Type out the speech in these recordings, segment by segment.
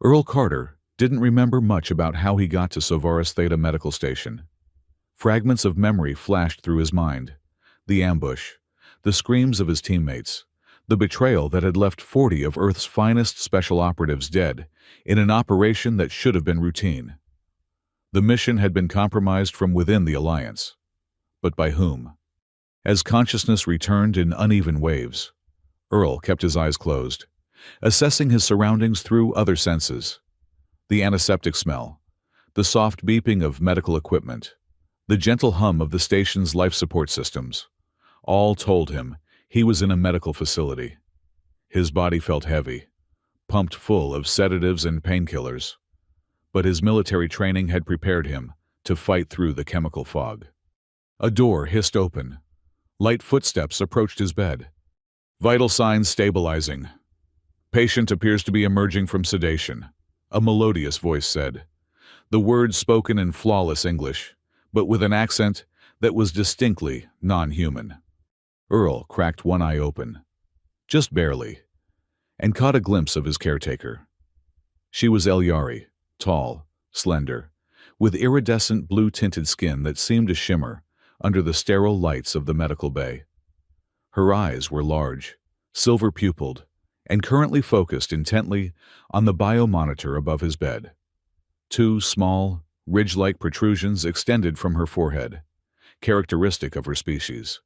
Earl Carter didn't remember much about how he got to Sovaris Theta Medical Station. Fragments of memory flashed through his mind. The ambush, the screams of his teammates, the betrayal that had left 40 of Earth's finest special operatives dead in an operation that should have been routine. The mission had been compromised from within the Alliance. But by whom? As consciousness returned in uneven waves, Earl kept his eyes closed, assessing his surroundings through other senses. The antiseptic smell, the soft beeping of medical equipment, the gentle hum of the station's life support systems, all told him he was in a medical facility. His body felt heavy, pumped full of sedatives and painkillers, but his military training had prepared him to fight through the chemical fog. A door hissed open. Light footsteps approached his bed. Vital signs stabilizing. Patient appears to be emerging from sedation, a melodious voice said. The words spoken in flawless English, but with an accent that was distinctly non-human. Earl cracked one eye open, just barely, and caught a glimpse of his caretaker. She was Elyari, tall, slender, with iridescent blue-tinted skin that seemed to shimmer under the sterile lights of the medical bay. Her eyes were large, silver-pupilled, and currently focused intently on the biomonitor above his bed. Two small, ridge-like protrusions extended from her forehead, characteristic of her species.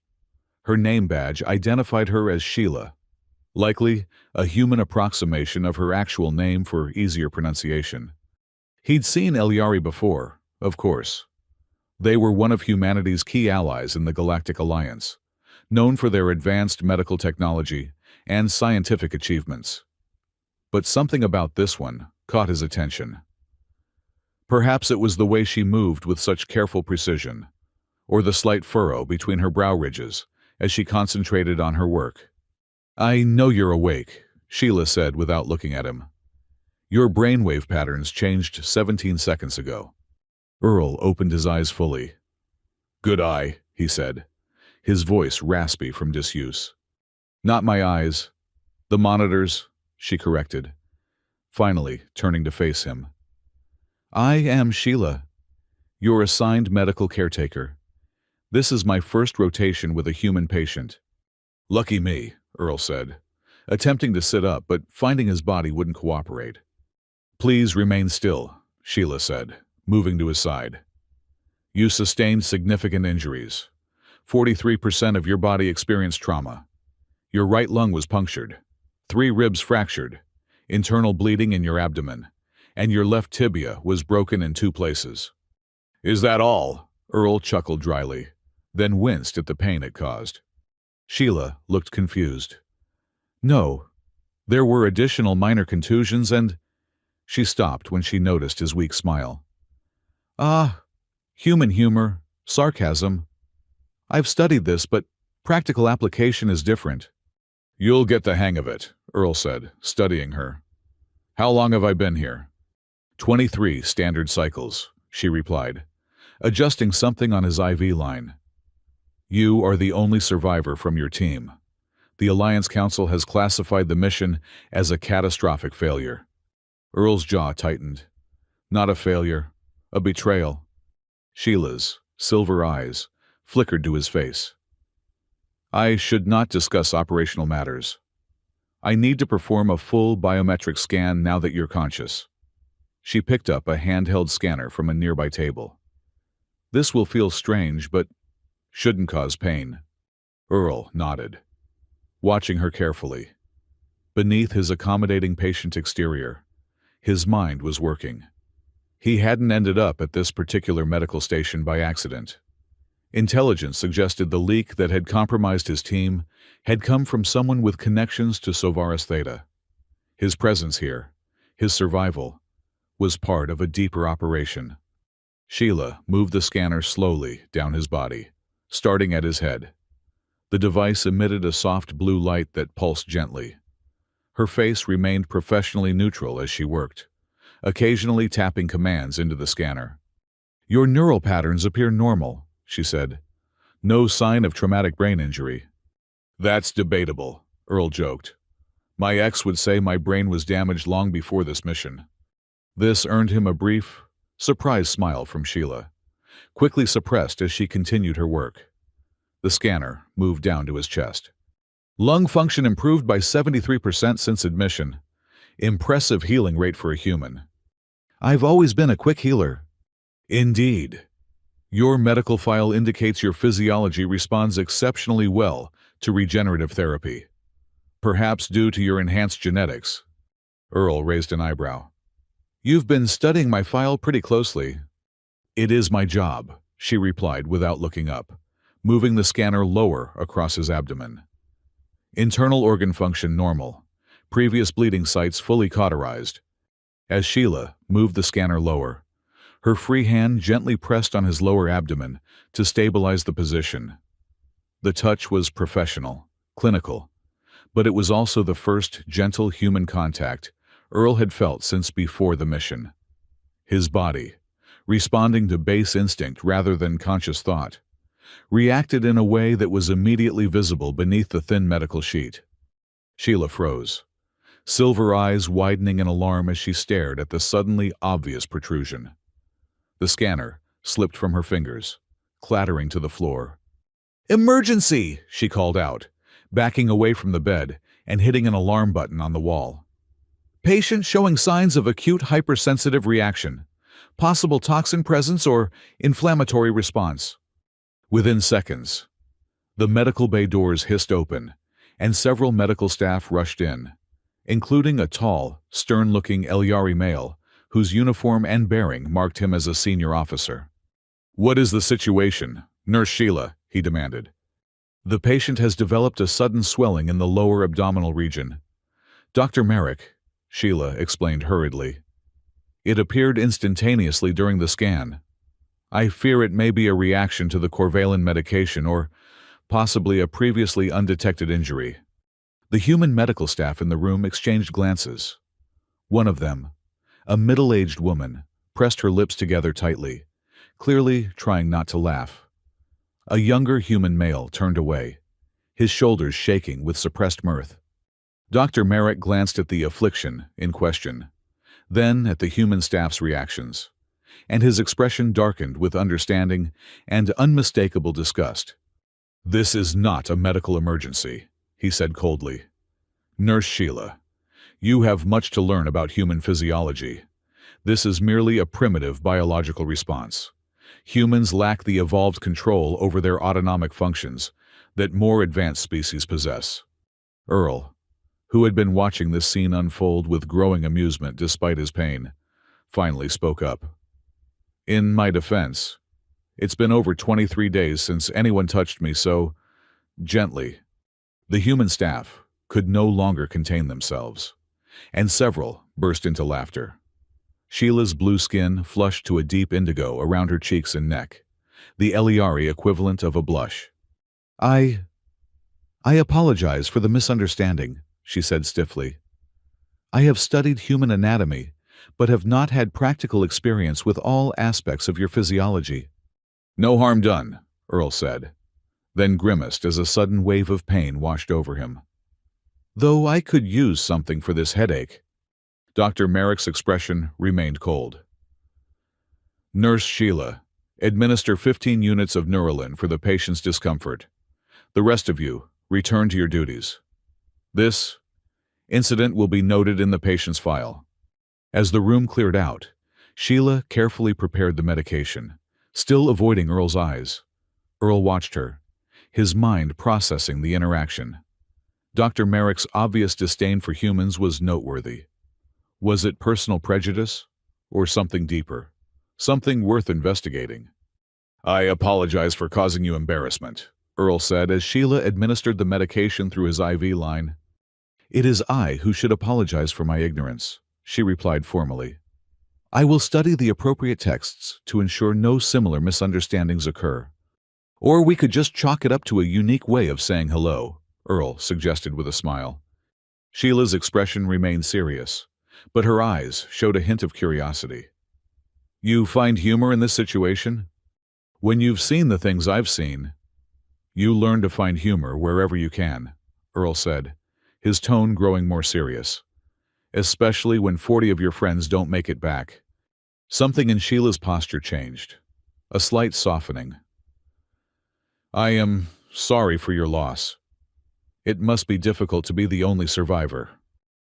Her name badge identified her as Sheila, likely a human approximation of her actual name for easier pronunciation. He'd seen Elyari before, of course. They were one of humanity's key allies in the Galactic Alliance, known for their advanced medical technology and scientific achievements. But something about this one caught his attention. Perhaps it was the way she moved with such careful precision, or the slight furrow between her brow ridges as she concentrated on her work. I know you're awake, Sheila said without looking at him. Your brainwave patterns changed 17 seconds ago. Earl opened his eyes fully. Good eye, he said, his voice raspy from disuse. Not my eyes. The monitors, she corrected, finally turning to face him. I am Sheila, your assigned medical caretaker. This is my first rotation with a human patient. Lucky me, Earl said, attempting to sit up but finding his body wouldn't cooperate. Please remain still, Sheila said, moving to his side. You sustained significant injuries. 43% of your body experienced trauma. Your right lung was punctured, 3 ribs fractured, internal bleeding in your abdomen, and your left tibia was broken in 2 places. Is that all? Earl chuckled dryly, then winced at the pain it caused. Sheila looked confused. No, there were additional minor contusions and... She stopped when she noticed his weak smile. Ah, human humor, sarcasm. I've studied this, but practical application is different. You'll get the hang of it, Earl said, studying her. How long have I been here? 23 standard cycles, she replied, adjusting something on his IV line. You are the only survivor from your team. The Alliance Council has classified the mission as a catastrophic failure. Earl's jaw tightened. Not a failure, a betrayal. Sheila's silver eyes flickered to his face. I should not discuss operational matters. I need to perform a full biometric scan now that you're conscious. She picked up a handheld scanner from a nearby table. This will feel strange, but shouldn't cause pain. Earl nodded, watching her carefully. Beneath his accommodating patient exterior, his mind was working. He hadn't ended up at this particular medical station by accident. Intelligence suggested the leak that had compromised his team had come from someone with connections to Sovaris Theta. His presence here, his survival, was part of a deeper operation. Sheila moved the scanner slowly down his body, starting at his head. The device emitted a soft blue light that pulsed gently. Her face remained professionally neutral as she worked, occasionally tapping commands into the scanner. Your neural patterns appear normal, she said. No sign of traumatic brain injury. That's debatable, Earl joked. My ex would say my brain was damaged long before this mission. This earned him a brief, surprised smile from Sheila, quickly suppressed as she continued her work. The scanner moved down to his chest. Lung function improved by 73% since admission. Impressive healing rate for a human. I've always been a quick healer. Indeed. Your medical file indicates your physiology responds exceptionally well to regenerative therapy. Perhaps due to your enhanced genetics. Earl raised an eyebrow. You've been studying my file pretty closely. It is my job, she replied without looking up, moving the scanner lower across his abdomen. Internal organ function normal. Previous bleeding sites fully cauterized. As Sheila moved the scanner lower, her free hand gently pressed on his lower abdomen to stabilize the position. The touch was professional, clinical, but it was also the first gentle human contact Earl had felt since before the mission. His body, responding to base instinct rather than conscious thought, reacted in a way that was immediately visible beneath the thin medical sheet. Sheila froze, silver eyes widening in alarm as she stared at the suddenly obvious protrusion. The scanner slipped from her fingers, clattering to the floor. "Emergency!" she called out, backing away from the bed and hitting an alarm button on the wall. "Patient showing signs of acute hypersensitive reaction, possible toxin presence or inflammatory response." Within seconds, the medical bay doors hissed open, and several medical staff rushed in, including a tall, stern-looking Elyari male whose uniform and bearing marked him as a senior officer. "What is the situation, Nurse Sheila?" he demanded. "The patient has developed a sudden swelling in the lower abdominal region. Dr. Merrick," Sheila explained hurriedly. "It appeared instantaneously during the scan. I fear it may be a reaction to the Corvalin medication or possibly a previously undetected injury." The human medical staff in the room exchanged glances. One of them, a middle-aged woman, pressed her lips together tightly, clearly trying not to laugh. A younger human male turned away, his shoulders shaking with suppressed mirth. Dr. Merrick glanced at the affliction in question, then at the human staff's reactions, and his expression darkened with understanding and unmistakable disgust. "This is not a medical emergency," he said coldly. "Nurse Sheila, you have much to learn about human physiology. This is merely a primitive biological response. Humans lack the evolved control over their autonomic functions that more advanced species possess." Earl, who had been watching this scene unfold with growing amusement despite his pain, finally spoke up. "In my defense, it's been over 23 days since anyone touched me, so gently." The human staff could no longer contain themselves, and several burst into laughter. Sheila's blue skin flushed to a deep indigo around her cheeks and neck, the Elyari equivalent of a blush. I apologize for the misunderstanding," she said stiffly. "I have studied human anatomy, but have not had practical experience with all aspects of your physiology." "No harm done," Earl said, then grimaced as a sudden wave of pain washed over him. "Though I could use something for this headache." Dr. Merrick's expression remained cold. "Nurse Sheila, administer 15 units of Neuralin for the patient's discomfort. The rest of you, return to your duties. This incident will be noted in the patient's file." As the room cleared out, Sheila carefully prepared the medication, still avoiding Earl's eyes. Earl watched her, his mind processing the interaction. Dr. Merrick's obvious disdain for humans was noteworthy. Was it personal prejudice, or something deeper, something worth investigating? "I apologize for causing you embarrassment," Earl said as Sheila administered the medication through his IV line. "It is I who should apologize for my ignorance," she replied formally. "I will study the appropriate texts to ensure no similar misunderstandings occur." "Or we could just chalk it up to a unique way of saying hello," Earl suggested with a smile. Sheila's expression remained serious, but her eyes showed a hint of curiosity. "You find humor in this situation? When you've seen the things I've seen, you learn to find humor wherever you can," Earl said, his tone growing more serious. especially when 40 of your friends don't make it back. Something in Sheila's posture changed, a slight softening. I am sorry for your loss. It must be difficult to be the only survivor.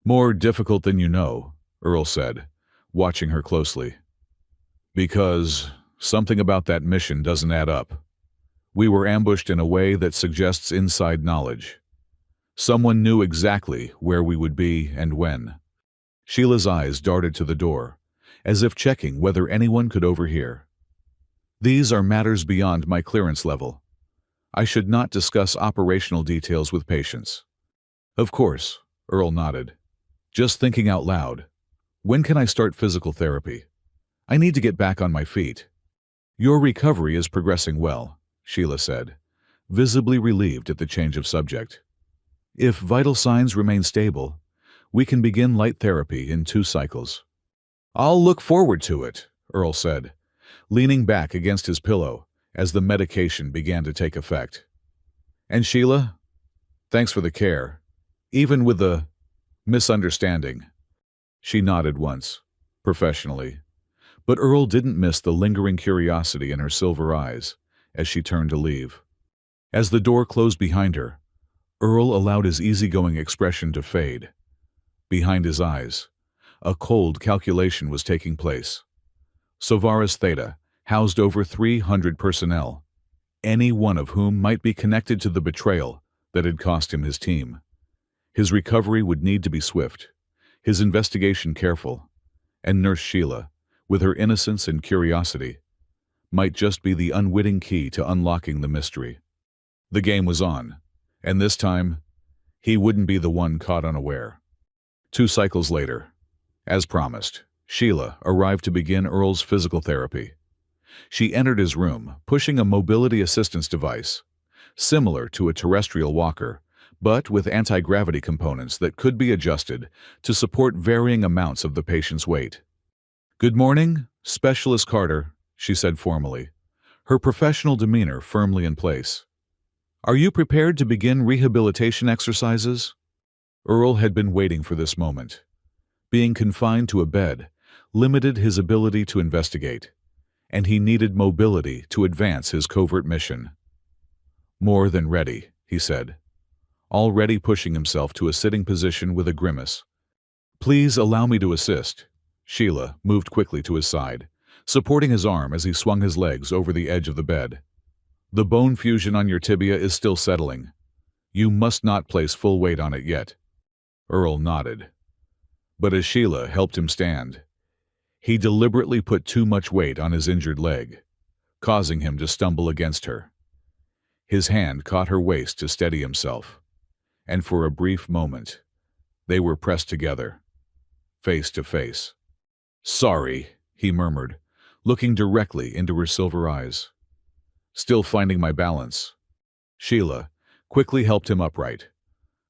More difficult than you know, Earl said, watching her closely. Because something about that mission doesn't add up. We were ambushed in a way that suggests inside knowledge. Someone knew exactly where we would be and when. Sheila's eyes darted to the door, as if checking whether anyone could overhear. These are matters beyond my clearance level. I should not discuss operational details with patients. Of course, Earl nodded. Just thinking out loud. When can I start physical therapy? I need to get back on my feet. Your recovery is progressing well, Sheila said, visibly relieved at the change of subject. If vital signs remain stable, we can begin light therapy in 2 cycles. I'll look forward to it, Earl said, leaning back against his pillow as the medication began to take effect. And Sheila, thanks for the care, even with the misunderstanding. She nodded once, professionally, but Earl didn't miss the lingering curiosity in her silver eyes as she turned to leave. As the door closed behind her, Earl allowed his easygoing expression to fade. Behind his eyes, a cold calculation was taking place. Sovaris Theta housed over 300 personnel, any one of whom might be connected to the betrayal that had cost him his team. His recovery would need to be swift, his investigation careful, and Nurse Sheila, with her innocence and curiosity, might just be the unwitting key to unlocking the mystery. The game was on, and this time, he wouldn't be the one caught unaware. 2 cycles later, as promised, Sheila arrived to begin Earl's physical therapy. She entered his room, pushing a mobility assistance device, similar to a terrestrial walker, but with anti-gravity components that could be adjusted to support varying amounts of the patient's weight. Good morning, Specialist Carter, she said formally, her professional demeanor firmly in place. Are you prepared to begin rehabilitation exercises? Earl had been waiting for this moment. Being confined to a bed limited his ability to investigate, and he needed mobility to advance his covert mission. More than ready, he said, already pushing himself to a sitting position with a grimace. Please allow me to assist. Sheila moved quickly to his side, supporting his arm as he swung his legs over the edge of the bed. The bone fusion on your tibia is still settling. You must not place full weight on it yet. Earl nodded. But as Sheila helped him stand, he deliberately put too much weight on his injured leg, causing him to stumble against her. His hand caught her waist to steady himself, and for a brief moment, they were pressed together, face to face. Sorry, he murmured, looking directly into her silver eyes. Still finding my balance. Sheila quickly helped him upright,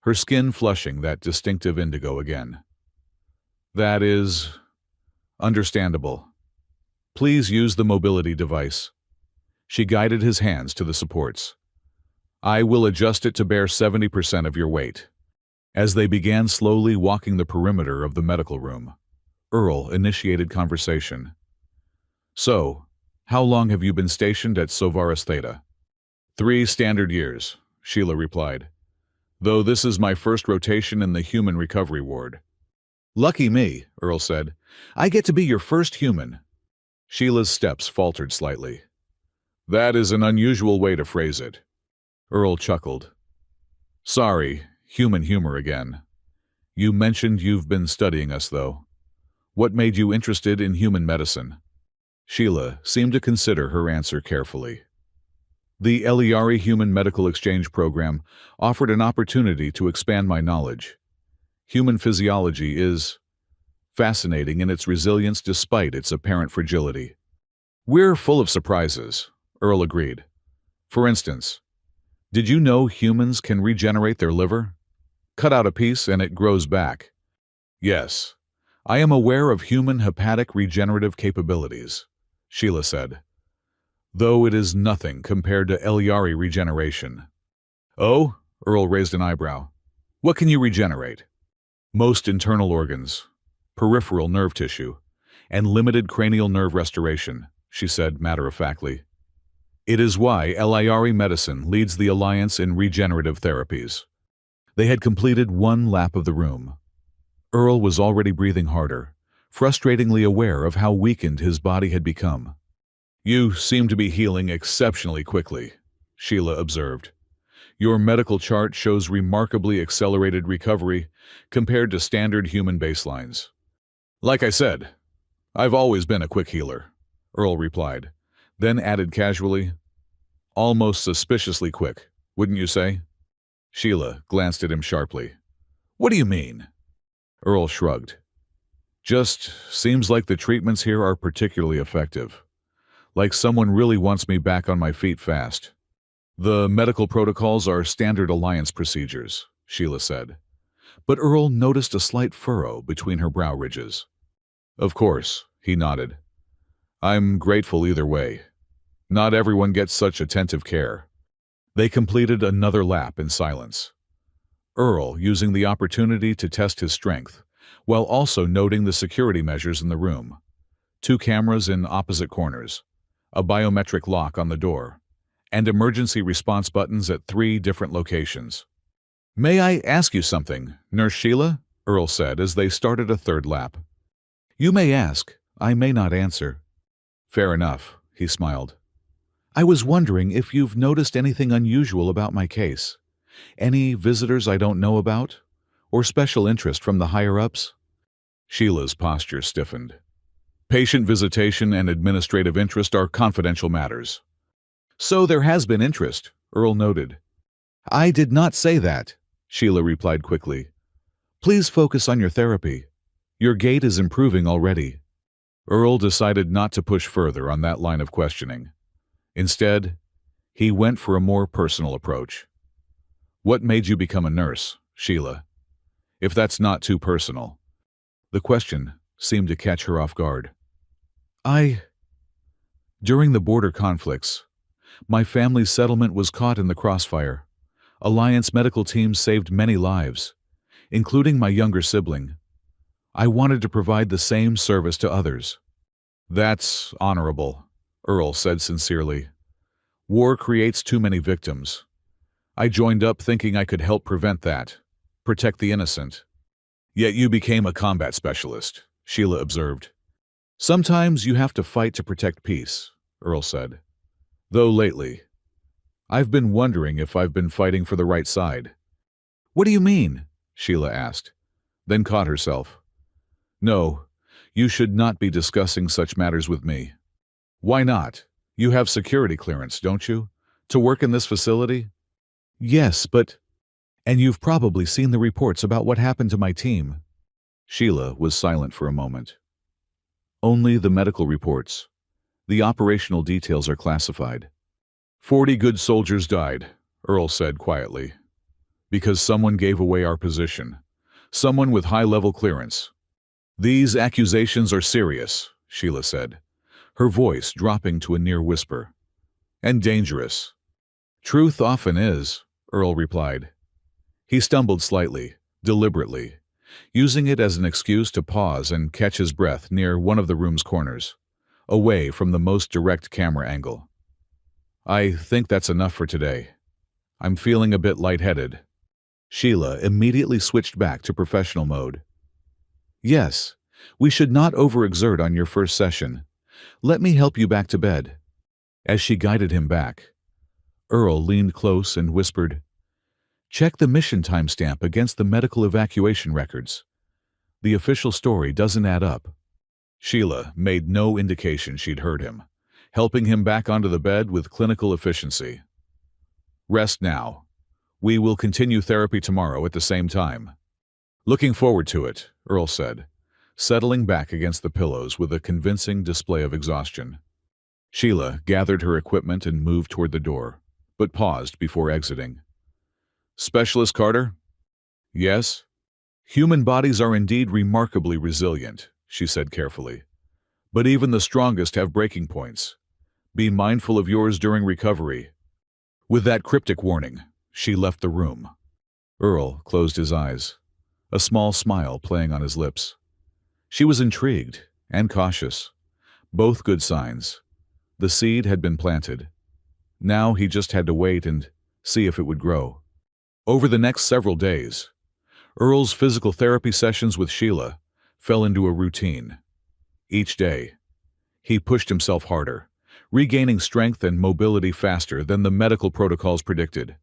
her skin flushing that distinctive indigo again. That is understandable. Please use the mobility device. She guided his hands to the supports. I will adjust it to bear 70% of your weight. As they began slowly walking the perimeter of the medical room, Earl initiated conversation. So, how long have you been stationed at Sovaris Theta? 3 standard years, Sheila replied, though this is my first rotation in the human recovery ward. Lucky me, Earl said. I get to be your first human. Sheila's steps faltered slightly. That is an unusual way to phrase it. Earl chuckled. Sorry, human humor again. You mentioned you've been studying us, though. What made you interested in human medicine? Sheila seemed to consider her answer carefully. The Eliari Human Medical Exchange Program offered an opportunity to expand my knowledge. Human physiology is fascinating in its resilience despite its apparent fragility. We're full of surprises, Earl agreed. For instance, did you know humans can regenerate their liver? Cut out a piece and it grows back. Yes, I am aware of human hepatic regenerative capabilities, Sheila said, though it is nothing compared to Eliari regeneration. Oh, Earl raised an eyebrow. What can you regenerate? Most internal organs, peripheral nerve tissue, and limited cranial nerve restoration, she said matter-of-factly. It is why LIRE Medicine leads the Alliance in regenerative therapies. They had completed one lap of the room. Earl was already breathing harder, frustratingly aware of how weakened his body had become. "You seem to be healing exceptionally quickly," Sheila observed. "Your medical chart shows remarkably accelerated recovery compared to standard human baselines." "Like I said, I've always been a quick healer," Earl replied, then added casually, "Almost suspiciously quick, wouldn't you say?" Sheila glanced at him sharply. "What do you mean?" Earl shrugged. "Just seems like the treatments here are particularly effective. Like someone really wants me back on my feet fast." "The medical protocols are standard Alliance procedures," Sheila said. But Earl noticed a slight furrow between her brow ridges. "Of course," he nodded. "I'm grateful either way. Not everyone gets such attentive care." They completed another lap in silence. Earl using the opportunity to test his strength, while also noting the security measures in the room. 2 cameras in opposite corners, a biometric lock on the door, and emergency response buttons at 3 different locations. "May I ask you something, Nurse Sheila?" Earl said as they started a third lap. "You may ask. I may not answer." "Fair enough," he smiled. "I was wondering if you've noticed anything unusual about my case. Any visitors I don't know about? Or special interest from the higher-ups?" Sheila's posture stiffened. "Patient visitation and administrative interest are confidential matters." "So there has been interest," Earl noted. "I did not say that," Sheila replied quickly. "Please focus on your therapy. Your gait is improving already." Earl decided not to push further on that line of questioning. Instead, he went for a more personal approach. "What made you become a nurse, Sheila? If that's not too personal." The question seemed to catch her off guard. During the border conflicts, my family's settlement was caught in the crossfire. Alliance medical teams saved many lives, including my younger sibling. I wanted to provide the same service to others." "That's honorable," Earl said sincerely. "War creates too many victims. I joined up thinking I could help prevent that, protect the innocent." "Yet you became a combat specialist," Sheila observed. "Sometimes you have to fight to protect peace," Earl said. "Though lately, I've been wondering if I've been fighting for the right side." "What do you mean?" Sheila asked, then caught herself. "No, you should not be discussing such matters with me." "Why not? You have security clearance, don't you? To work in this facility?" "Yes, but—" "And you've probably seen the reports about what happened to my team." Sheila was silent for a moment. "Only the medical reports. The operational details are classified." 40 good soldiers died," Earl said quietly. "Because someone gave away our position. Someone with high-level clearance." "These accusations are serious," Sheila said, her voice dropping to a near whisper. "And dangerous." "Truth often is," Earl replied. He stumbled slightly, deliberately, using it as an excuse to pause and catch his breath near one of the room's corners, away from the most direct camera angle. "I think that's enough for today. I'm feeling a bit lightheaded." Sheila immediately switched back to professional mode. "Yes, we should not overexert on your first session. Let me help you back to bed." As she guided him back, Earl leaned close and whispered, "Check the mission timestamp against the medical evacuation records. The official story doesn't add up." Sheila made no indication she'd heard him, helping him back onto the bed with clinical efficiency. "Rest now. We will continue therapy tomorrow at the same time." "Looking forward to it," Earl said, settling back against the pillows with a convincing display of exhaustion. Sheila gathered her equipment and moved toward the door, but paused before exiting. "Specialist Carter?" "Yes?" "Human bodies are indeed remarkably resilient," she said carefully. "But even the strongest have breaking points. Be mindful of yours during recovery." With that cryptic warning, she left the room. Earl closed his eyes. a small smile playing on his lips. She was intrigued and cautious, both good signs. The seed had been planted. Now he just had to wait and see if it would grow. Over the next several days, Earl's physical therapy sessions with Sheila fell into a routine. Each day, he pushed himself harder, regaining strength and mobility faster than the medical protocols predicted.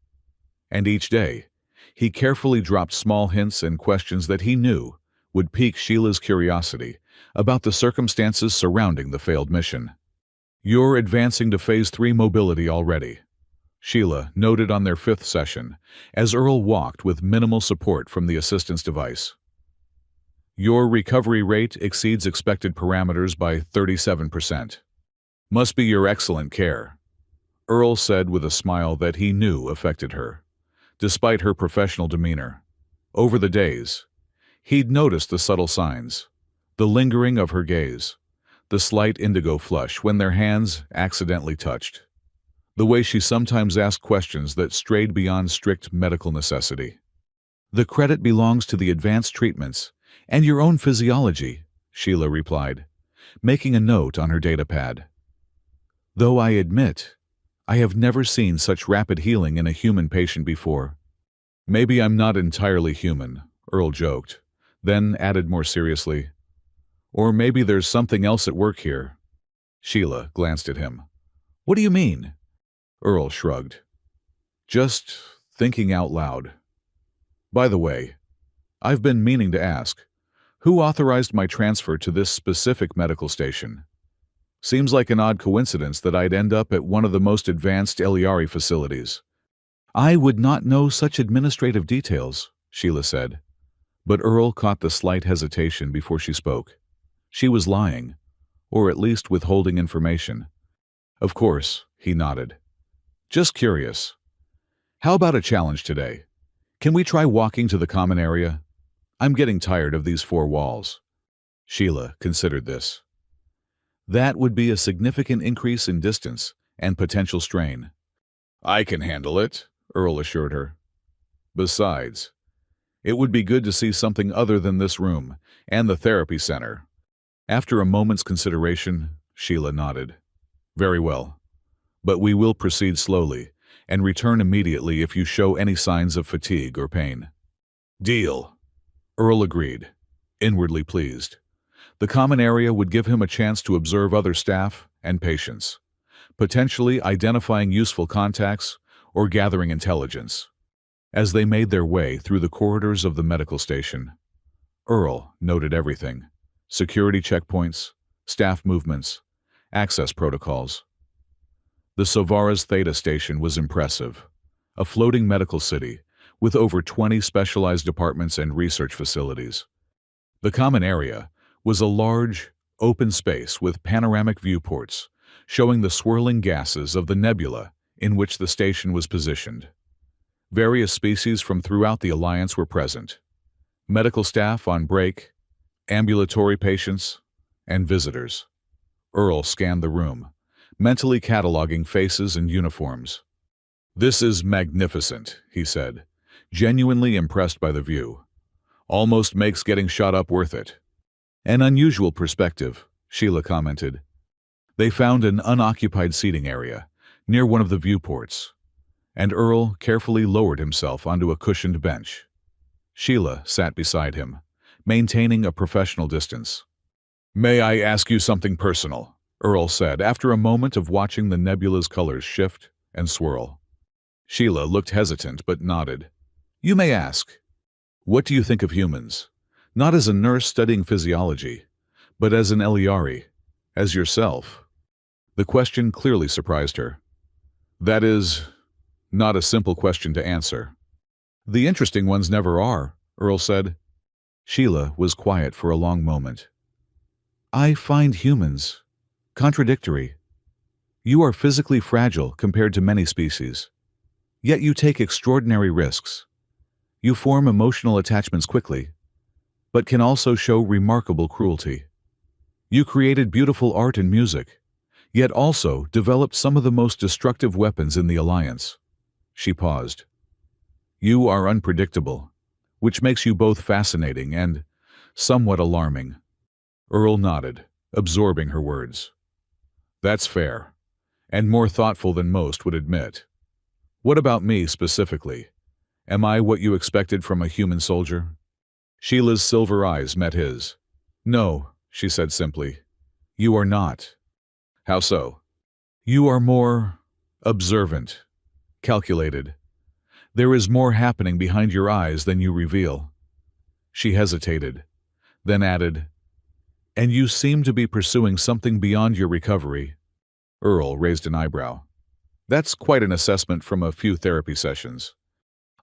And each day, he carefully dropped small hints and questions that he knew would pique Sheila's curiosity about the circumstances surrounding the failed mission. "You're advancing to Phase 3 mobility already," Sheila noted on their 5th session, as Earl walked with minimal support from the assistance device. "Your recovery rate exceeds expected parameters by 37%. Must be your excellent care," Earl said with a smile that he knew affected her, despite her professional demeanor. Over the days, he'd noticed the subtle signs, the lingering of her gaze, the slight indigo flush when their hands accidentally touched, the way she sometimes asked questions that strayed beyond strict medical necessity. "The credit belongs to the advanced treatments and your own physiology," Sheila replied, making a note on her datapad. "Though I admit, I have never seen such rapid healing in a human patient before." "Maybe I'm not entirely human," Earl joked, then added more seriously, "or maybe there's something else at work here." Sheila glanced at him. "What do you mean?" Earl shrugged. "Just thinking out loud. By the way, I've been meaning to ask, who authorized my transfer to this specific medical station? Seems like an odd coincidence that I'd end up at one of the most advanced Eliari facilities." "I would not know such administrative details," Sheila said. But Earl caught the slight hesitation before she spoke. She was lying, or at least withholding information. "Of course," he nodded. "Just curious. How about a challenge today? Can we try walking to the common area? I'm getting tired of these 4 walls." Sheila considered this. That would be a significant increase in distance and potential strain. "I can handle it," Earl assured her. "Besides, it would be good to see something other than this room and the therapy center." After a moment's consideration, Sheila nodded. "Very well. But we will proceed slowly and return immediately if you show any signs of fatigue or pain." "Deal," Earl agreed, inwardly pleased. The common area would give him a chance to observe other staff and patients, potentially identifying useful contacts or gathering intelligence. As they made their way through the corridors of the medical station, Earl noted everything: security checkpoints, staff movements, access protocols. The Sovaras Theta station was impressive, a floating medical city with over 20 specialized departments and research facilities. The common area was a large, open space with panoramic viewports showing the swirling gases of the nebula in which the station was positioned. Various species from throughout the Alliance were present: medical staff on break, ambulatory patients, and visitors. Earl scanned the room, mentally cataloging faces and uniforms. "This is magnificent," he said, genuinely impressed by the view. "Almost makes getting shot up worth it." "An unusual perspective," Sheila commented. They found an unoccupied seating area near one of the viewports, and Earl carefully lowered himself onto a cushioned bench. Sheila sat beside him, maintaining a professional distance. "May I ask you something personal?" Earl said after a moment of watching the nebula's colors shift and swirl. Sheila looked hesitant but nodded. "You may ask. What do you think of humans? Not as a nurse studying physiology, but as an Eliari, as yourself." The question clearly surprised her. "That is not a simple question to answer." "The interesting ones never are," Earl said. Sheila was quiet for a long moment. "I find humans contradictory. You are physically fragile compared to many species, yet you take extraordinary risks. You form emotional attachments quickly, but can also show remarkable cruelty. You created beautiful art and music, yet also developed some of the most destructive weapons in the Alliance." She paused. "You are unpredictable, which makes you both fascinating and somewhat alarming. Earl nodded, absorbing her words. That's fair, and more thoughtful than most would admit. What about me specifically? Am I what you expected from a human soldier? Sheila's silver eyes met his. No, she said simply. You are not. How so? You are more observant, calculated. There is more happening behind your eyes than you reveal. She hesitated, then added, and you seem to be pursuing something beyond your recovery. Earl raised an eyebrow. That's quite an assessment from a few therapy sessions.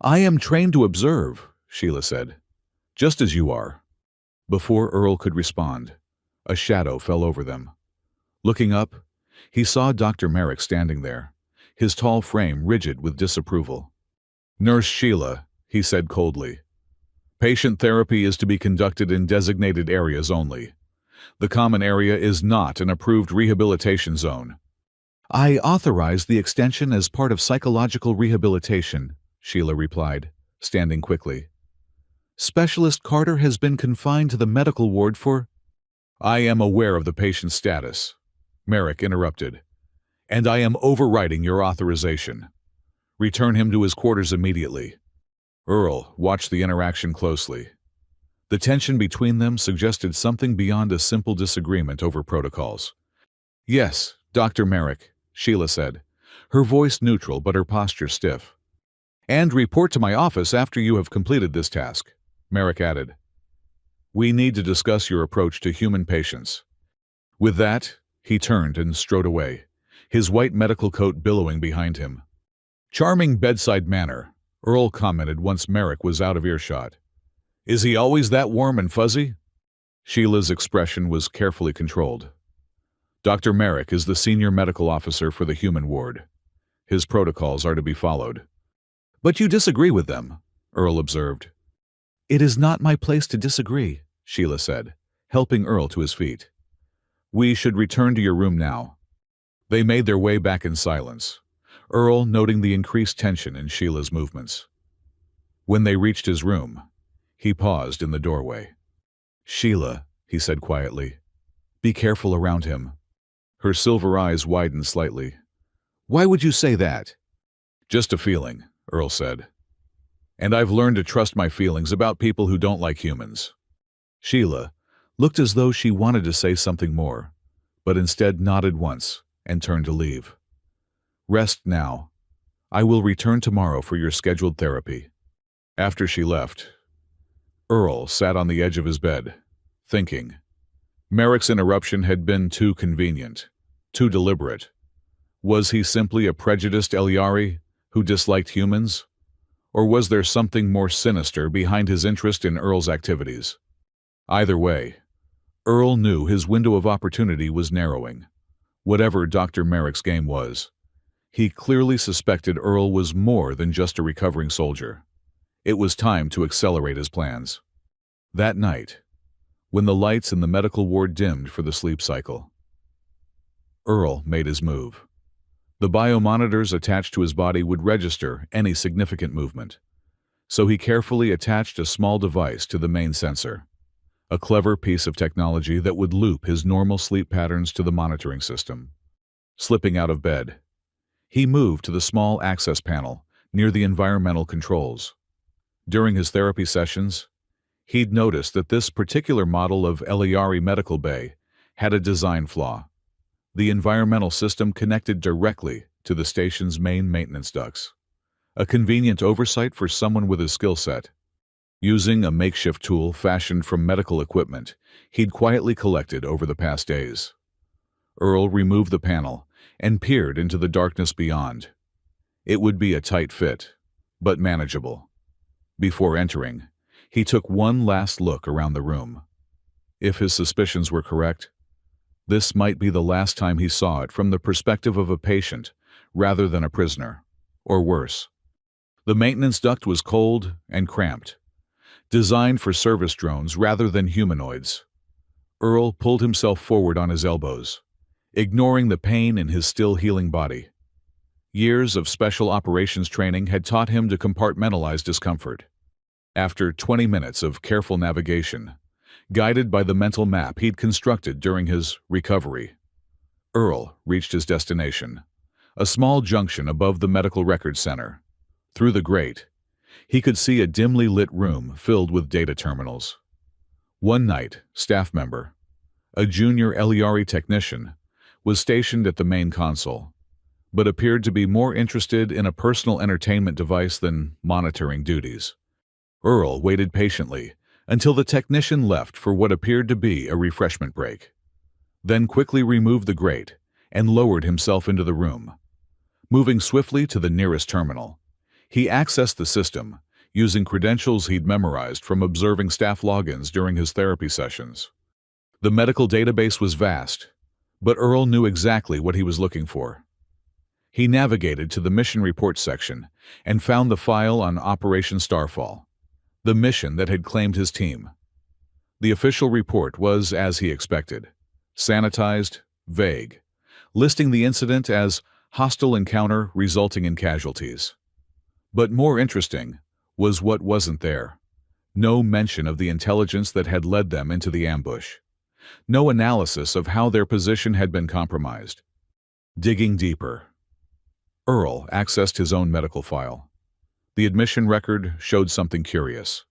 I am trained to observe, Sheila said, just as you are. Before Earl could respond, a shadow fell over them. Looking up, he saw Dr. Merrick standing there, his tall frame rigid with disapproval. Nurse Sheila, he said coldly. Patient therapy is to be conducted in designated areas only. The common area is not an approved rehabilitation zone. I authorize the extension as part of psychological rehabilitation, Sheila replied, standing quickly. Specialist Carter has been confined to the medical ward for... I am aware of the patient's status, Merrick interrupted, and I am overriding your authorization. Return him to his quarters immediately. Earl watched the interaction closely. The tension between them suggested something beyond a simple disagreement over protocols. Yes, Dr. Merrick, Sheila said, her voice neutral but her posture stiff. And report to my office after you have completed this task, Merrick added. We need to discuss your approach to human patients. With that, he turned and strode away, his white medical coat billowing behind him. Charming bedside manner, Earl commented once Merrick was out of earshot. Is he always that warm and fuzzy? Sheila's expression was carefully controlled. Dr. Merrick is the senior medical officer for the human ward. His protocols are to be followed. But you disagree with them, Earl observed. It is not my place to disagree, Sheila said, helping Earl to his feet. We should return to your room now. They made their way back in silence, Earl noting the increased tension in Sheila's movements. When they reached his room, he paused in the doorway. Sheila, he said quietly, be careful around him. Her silver eyes widened slightly. Why would you say that? Just a feeling, Earl said. And I've learned to trust my feelings about people who don't like humans. Sheila looked as though she wanted to say something more, but instead nodded once and turned to leave. Rest now. I will return tomorrow for your scheduled therapy. After she left, Earl sat on the edge of his bed, thinking. Merrick's interruption had been too convenient, too deliberate. Was he simply a prejudiced Eliari who disliked humans? Or was there something more sinister behind his interest in Earl's activities? Either way, Earl knew his window of opportunity was narrowing. Whatever Dr. Merrick's game was, he clearly suspected Earl was more than just a recovering soldier. It was time to accelerate his plans. That night, when the lights in the medical ward dimmed for the sleep cycle, Earl made his move. The biomonitors attached to his body would register any significant movement, so he carefully attached a small device to the main sensor, a clever piece of technology that would loop his normal sleep patterns to the monitoring system. Slipping out of bed, he moved to the small access panel near the environmental controls. During his therapy sessions, he'd noticed that this particular model of Eliari Medical Bay had a design flaw. The environmental system connected directly to the station's main maintenance ducts. A convenient oversight for someone with his skill set. Using a makeshift tool fashioned from medical equipment he'd quietly collected over the past days, Earl removed the panel and peered into the darkness beyond. It would be a tight fit, but manageable. Before entering, he took one last look around the room. If his suspicions were correct, this might be the last time he saw it from the perspective of a patient rather than a prisoner, or worse. The maintenance duct was cold and cramped, designed for service drones rather than humanoids. Earl pulled himself forward on his elbows, ignoring the pain in his still healing body. Years of special operations training had taught him to compartmentalize discomfort. After 20 minutes of careful navigation, guided by the mental map he'd constructed during his recovery, Earl reached his destination, a small junction above the medical records center. Through the grate, he could see a dimly lit room filled with data terminals. One night, staff member, a junior LERE technician, was stationed at the main console, but appeared to be more interested in a personal entertainment device than monitoring duties. Earl waited patiently until the technician left for what appeared to be a refreshment break, then quickly removed the grate and lowered himself into the room. Moving swiftly to the nearest terminal, he accessed the system using credentials he'd memorized from observing staff logins during his therapy sessions. The medical database was vast, but Earl knew exactly what he was looking for. He navigated to the mission report section and found the file on Operation Starfall, the mission that had claimed his team. The official report was, as he expected, sanitized, vague, listing the incident as hostile encounter resulting in casualties. But more interesting was what wasn't there. No mention of the intelligence that had led them into the ambush. No analysis of how their position had been compromised. Digging deeper, Earl accessed his own medical file. The admission record showed something curious.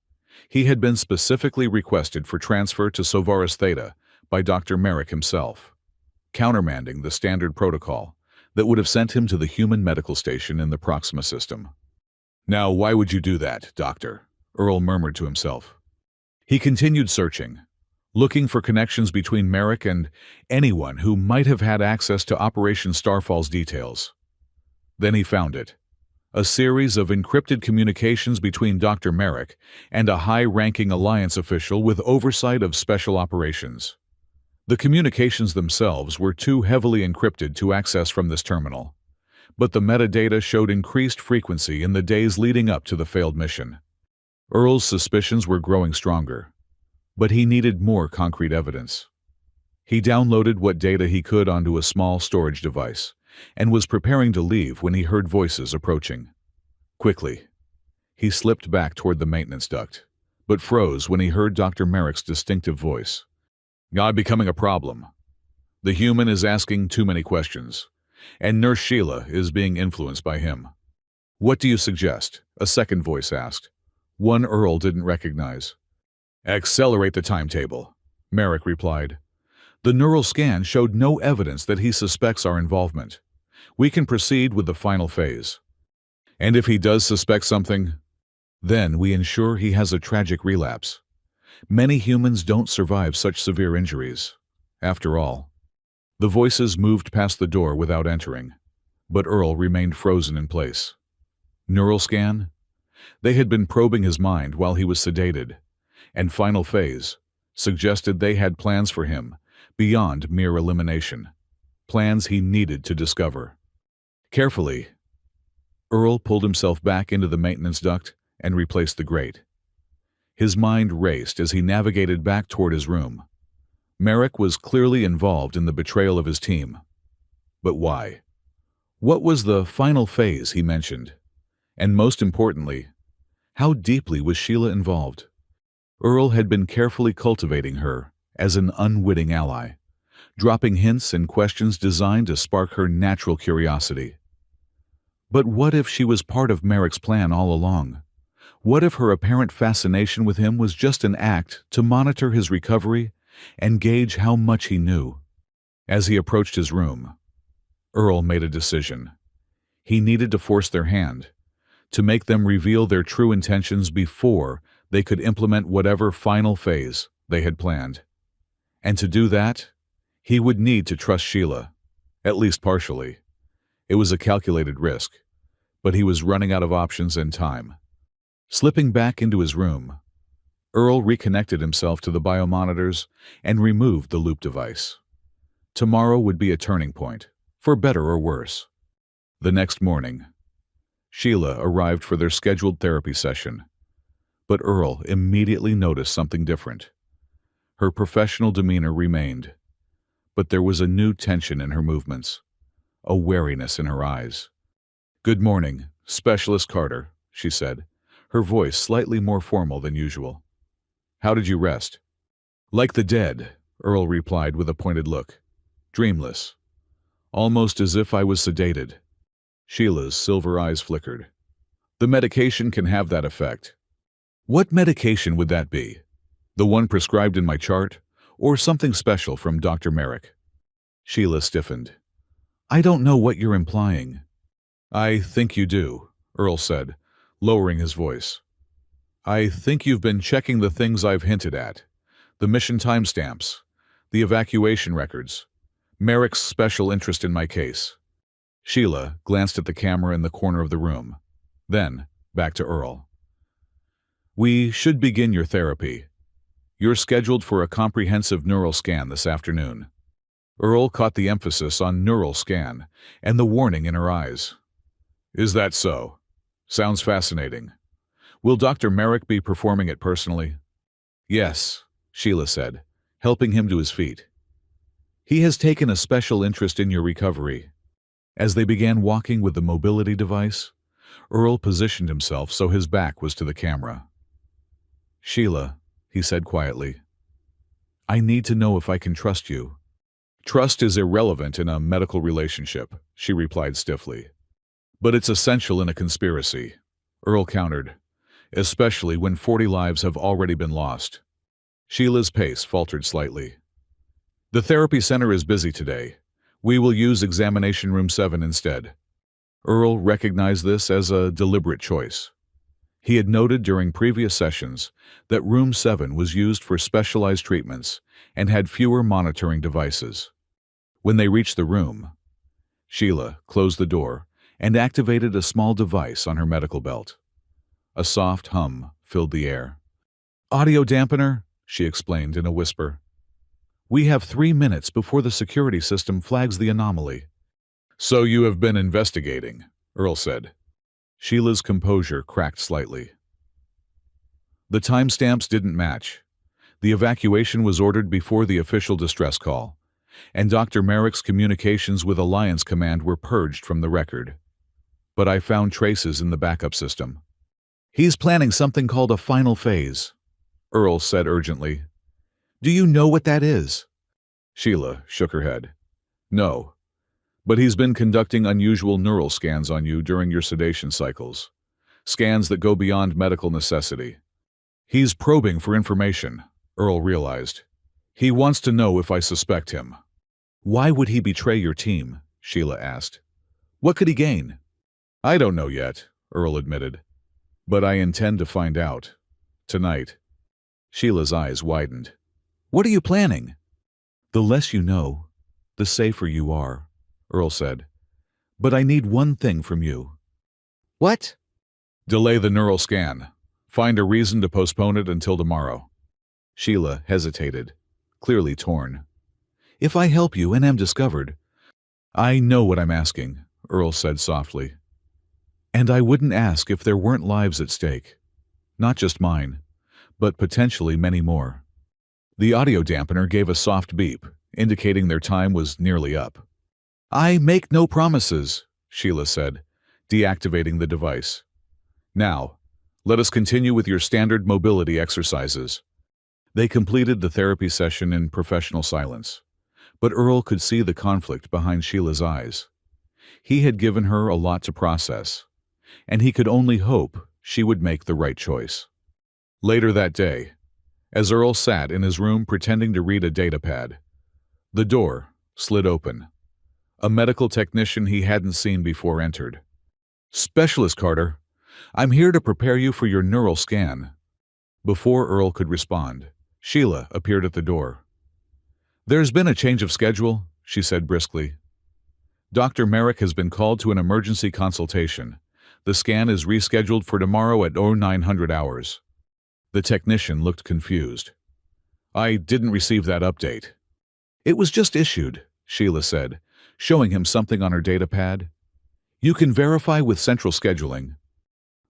He had been specifically requested for transfer to Sovaris Theta by Dr. Merrick himself, countermanding the standard protocol that would have sent him to the human medical station in the Proxima system. "Now, why would you do that, Doctor?" Earl murmured to himself. He continued searching, looking for connections between Merrick and anyone who might have had access to Operation Starfall's details. Then he found it. A series of encrypted communications between Dr. Merrick and a high-ranking Alliance official with oversight of special operations. The communications themselves were too heavily encrypted to access from this terminal, but the metadata showed increased frequency in the days leading up to the failed mission. Earl's suspicions were growing stronger, but he needed more concrete evidence. He downloaded what data he could onto a small storage device and was preparing to leave when he heard voices approaching. Quickly, he slipped back toward the maintenance duct, but froze when he heard Dr. Merrick's distinctive voice. "I'm becoming a problem. The human is asking too many questions, and Nurse Sheila is being influenced by him." "What do you suggest?" a second voice asked, one Earl didn't recognize. "Accelerate the timetable," Merrick replied. "The neural scan showed no evidence that he suspects our involvement. We can proceed with the final phase. And if he does suspect something, then we ensure he has a tragic relapse. Many humans don't survive such severe injuries. After all." The voices moved past the door without entering, but Earl remained frozen in place. Neural scan? They had been probing his mind while he was sedated, and final phase suggested they had plans for him beyond mere elimination, plans he needed to discover. Carefully, Earl pulled himself back into the maintenance duct and replaced the grate. His mind raced as he navigated back toward his room. Merrick was clearly involved in the betrayal of his team. But why? What was the final phase he mentioned? And most importantly, how deeply was Sheila involved? Earl had been carefully cultivating her as an unwitting ally, dropping hints and questions designed to spark her natural curiosity. But what if she was part of Merrick's plan all along? What if her apparent fascination with him was just an act to monitor his recovery and gauge how much he knew? As he approached his room, Earl made a decision. He needed to force their hand, to make them reveal their true intentions before they could implement whatever final phase they had planned. And to do that, he would need to trust Sheila, at least partially. It was a calculated risk, but he was running out of options and time. Slipping back into his room, Earl reconnected himself to the biomonitors and removed the loop device. Tomorrow would be a turning point, for better or worse. The next morning, Sheila arrived for their scheduled therapy session, but Earl immediately noticed something different. Her professional demeanor remained, but there was a new tension in her movements, a wariness in her eyes. "Good morning, Specialist Carter," she said, her voice slightly more formal than usual. "How did you rest?" "Like the dead," Earl replied with a pointed look. "Dreamless. Almost as if I was sedated." Sheila's silver eyes flickered. "The medication can have that effect." "What medication would that be? The one prescribed in my chart, or something special from Dr. Merrick?" Sheila stiffened. "I don't know what you're implying." "I think you do," Earl said, lowering his voice. "I think you've been checking the things I've hinted at. The mission timestamps, the evacuation records, Merrick's special interest in my case." Sheila glanced at the camera in the corner of the room. Then, back to Earl. "We should begin your therapy. You're scheduled for a comprehensive neural scan this afternoon." Earl caught the emphasis on neural scan and the warning in her eyes. "Is that so? Sounds fascinating. Will Dr. Merrick be performing it personally?" "Yes," Sheila said, helping him to his feet. "He has taken a special interest in your recovery." As they began walking with the mobility device, Earl positioned himself so his back was to the camera. "Sheila," he said quietly, "I need to know if I can trust you." "Trust is irrelevant in a medical relationship," she replied stiffly. "But it's essential in a conspiracy," Earl countered, "especially when 40 lives have already been lost." Sheila's pace faltered slightly. "The therapy center is busy today. We will use examination room 7 instead." Earl recognized this as a deliberate choice. He had noted during previous sessions that room 7 was used for specialized treatments and had fewer monitoring devices. When they reached the room, Sheila closed the door and activated a small device on her medical belt. A soft hum filled the air. "Audio dampener," she explained in a whisper. "We have 3 minutes before the security system flags the anomaly." "So you have been investigating," Earl said. Sheila's composure cracked slightly. "The timestamps didn't match. The evacuation was ordered before the official distress call, and Dr. Merrick's communications with Alliance Command were purged from the record. But I found traces in the backup system." "He's planning something called a final phase," Earl said urgently. "Do you know what that is?" Sheila shook her head. "No. But he's been conducting unusual neural scans on you during your sedation cycles. Scans that go beyond medical necessity." "He's probing for information," Earl realized. "He wants to know if I suspect him." "Why would he betray your team?" Sheila asked. "What could he gain?" "I don't know yet," Earl admitted. "But I intend to find out. Tonight." Sheila's eyes widened. "What are you planning?" "The less you know, the safer you are," Earl said. "But I need one thing from you." "What?" "Delay the neural scan. Find a reason to postpone it until tomorrow." Sheila hesitated, clearly torn. "If I help you and am discovered—" "I know what I'm asking," Earl said softly. "And I wouldn't ask if there weren't lives at stake. Not just mine, but potentially many more." The audio dampener gave a soft beep, indicating their time was nearly up. "I make no promises," Sheila said, deactivating the device. "Now, let us continue with your standard mobility exercises." They completed the therapy session in professional silence, but Earl could see the conflict behind Sheila's eyes. He had given her a lot to process, and he could only hope she would make the right choice. Later that day, as Earl sat in his room pretending to read a datapad, the door slid open. A medical technician he hadn't seen before entered. "Specialist Carter, I'm here to prepare you for your neural scan." Before Earl could respond, Sheila appeared at the door. "There's been a change of schedule," she said briskly. "Dr. Merrick has been called to an emergency consultation. The scan is rescheduled for tomorrow at 0900 hours. The technician looked confused. "I didn't receive that update." "It was just issued," Sheila said, showing him something on her datapad. "You can verify with central scheduling."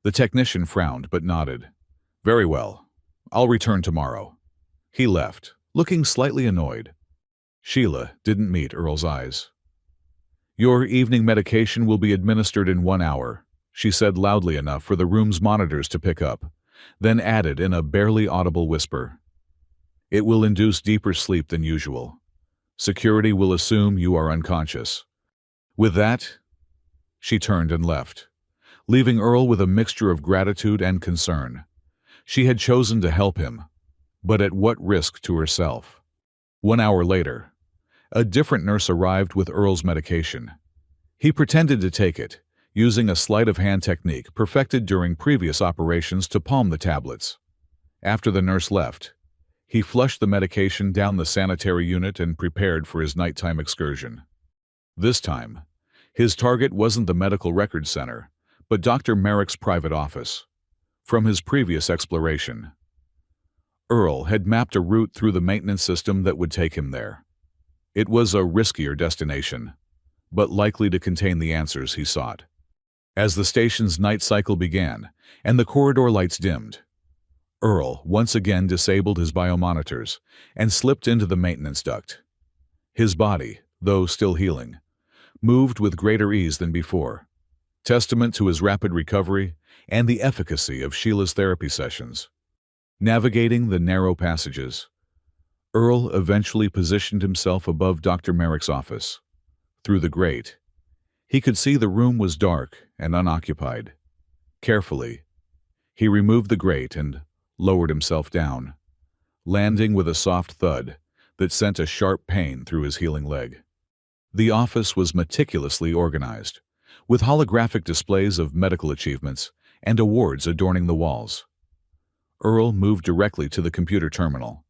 The technician frowned but nodded. "Very well. I'll return tomorrow." He left, looking slightly annoyed. Sheila didn't meet Earl's eyes. "Your evening medication will be administered in 1 hour," she said loudly enough for the room's monitors to pick up, then added in a barely audible whisper, "It will induce deeper sleep than usual. Security will assume you are unconscious." With that, she turned and left, leaving Earl with a mixture of gratitude and concern. She had chosen to help him, but at what risk to herself? 1 hour later, a different nurse arrived with Earl's medication. He pretended to take it, using a sleight-of-hand technique perfected during previous operations to palm the tablets. After the nurse left, he flushed the medication down the sanitary unit and prepared for his nighttime excursion. This time, his target wasn't the medical records center, but Dr. Merrick's private office. From his previous exploration, Earl had mapped a route through the maintenance system that would take him there. It was a riskier destination, but likely to contain the answers he sought. As the station's night cycle began and the corridor lights dimmed, Earl once again disabled his biomonitors and slipped into the maintenance duct. His body, though still healing, moved with greater ease than before, testament to his rapid recovery and the efficacy of Sheila's therapy sessions. Navigating the narrow passages, Earl eventually positioned himself above Dr. Merrick's office. Through the grate, he could see the room was dark and unoccupied. Carefully, he removed the grate and lowered himself down, landing with a soft thud that sent a sharp pain through his healing leg. The office was meticulously organized, with holographic displays of medical achievements and awards adorning the walls. Earl moved directly to the computer terminal,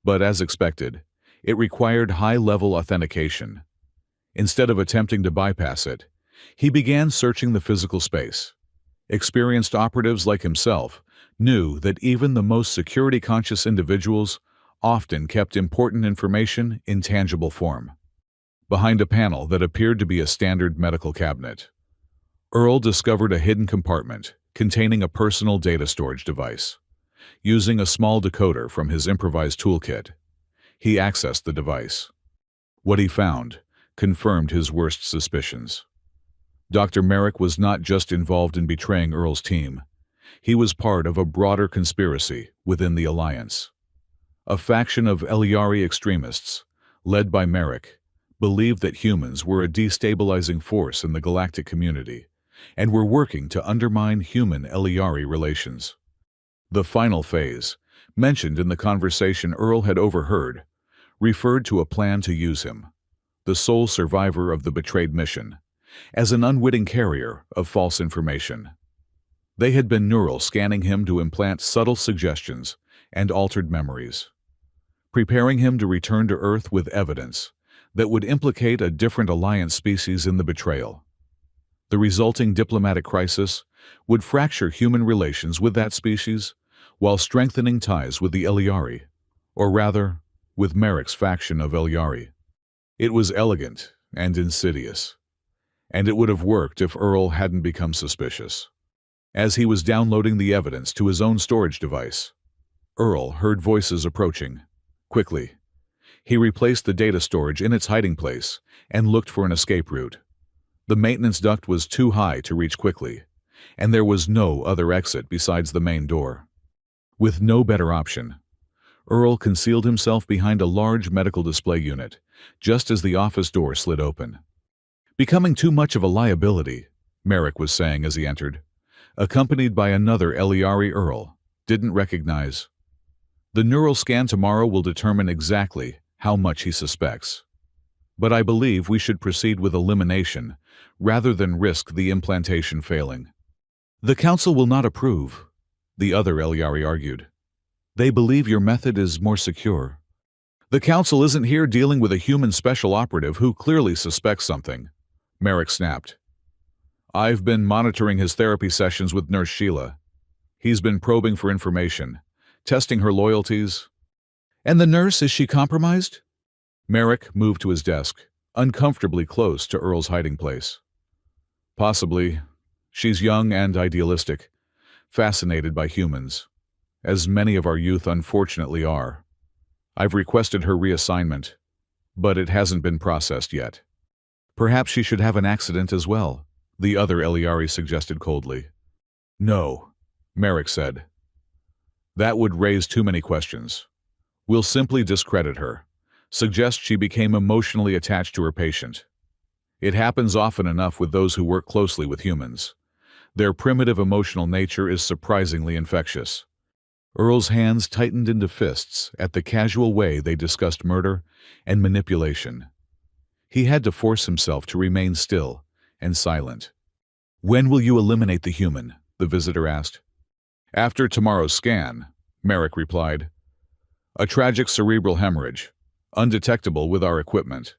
but as expected, it required high-level authentication. Instead of attempting to bypass it, he began searching the physical space. Experienced operatives like himself knew that even the most security-conscious individuals often kept important information in tangible form. Behind a panel that appeared to be a standard medical cabinet, Earl discovered a hidden compartment containing a personal data storage device. Using a small decoder from his improvised toolkit, he accessed the device. What he found confirmed his worst suspicions. Dr. Merrick was not just involved in betraying Earl's team. He was part of a broader conspiracy within the Alliance. A faction of Eliari extremists, led by Merrick, believed that humans were a destabilizing force in the galactic community and were working to undermine human-Eliari relations. The final phase, mentioned in the conversation Earl had overheard, referred to a plan to use him, the sole survivor of the betrayed mission, as an unwitting carrier of false information. They had been neural scanning him to implant subtle suggestions and altered memories, preparing him to return to Earth with evidence that would implicate a different Alliance species in the betrayal. The resulting diplomatic crisis would fracture human relations with that species while strengthening ties with the Eliari, or rather, with Merrick's faction of Eliari. It was elegant and insidious, and it would have worked if Earl hadn't become suspicious. As he was downloading the evidence to his own storage device, Earl heard voices approaching. Quickly, he replaced the data storage in its hiding place and looked for an escape route. The maintenance duct was too high to reach quickly, and there was no other exit besides the main door. With no better option, Earl concealed himself behind a large medical display unit, just as the office door slid open. "Becoming too much of a liability," Merrick was saying as he entered, accompanied by another Eliari Earl didn't recognize. "The neural scan tomorrow will determine exactly how much he suspects. But I believe we should proceed with elimination rather than risk the implantation failing." "The Council will not approve," the other Eliari argued. "They believe your method is more secure." "The Council isn't here dealing with a human special operative who clearly suspects something," Merrick snapped. "I've been monitoring his therapy sessions with Nurse Sheila. He's been probing for information, testing her loyalties." "And the nurse, is she compromised?" Merrick moved to his desk, uncomfortably close to Earl's hiding place. "Possibly. She's young and idealistic, fascinated by humans, as many of our youth unfortunately are. I've requested her reassignment, but it hasn't been processed yet." "Perhaps she should have an accident as well," the other Eliari suggested coldly. No, Merrick said. That would raise too many questions. We'll simply discredit her, suggest she became emotionally attached to her patient. It happens often enough with those who work closely with humans. Their primitive emotional nature is surprisingly infectious. Earl's hands tightened into fists at the casual way they discussed murder and manipulation. He had to force himself to remain still and silent. When will you eliminate the human? The visitor asked. After tomorrow's scan, Merrick replied. A tragic cerebral hemorrhage, undetectable with our equipment.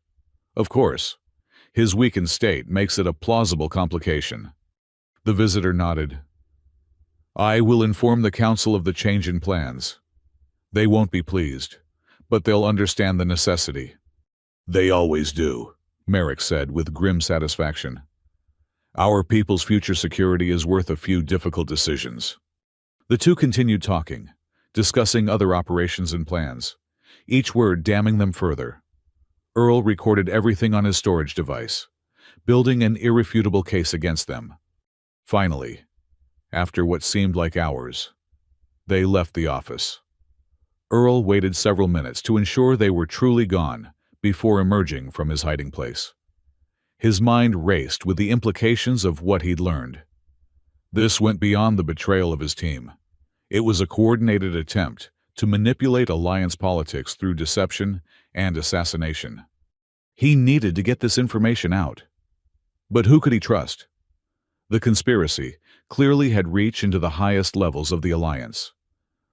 Of course, his weakened state makes it a plausible complication. The visitor nodded. I will inform the council of the change in plans. They won't be pleased, but they'll understand the necessity. They always do, Merrick said with grim satisfaction. Our people's future security is worth a few difficult decisions. The two continued talking, discussing other operations and plans, each word damning them further. Earl recorded everything on his storage device, building an irrefutable case against them. Finally, after what seemed like hours, they left the office. Earl waited several minutes to ensure they were truly gone before emerging from his hiding place. His mind raced with the implications of what he'd learned. This went beyond the betrayal of his team. It was a coordinated attempt to manipulate alliance politics through deception and assassination. He needed to get this information out. But who could he trust? The conspiracy clearly had reached into the highest levels of the alliance.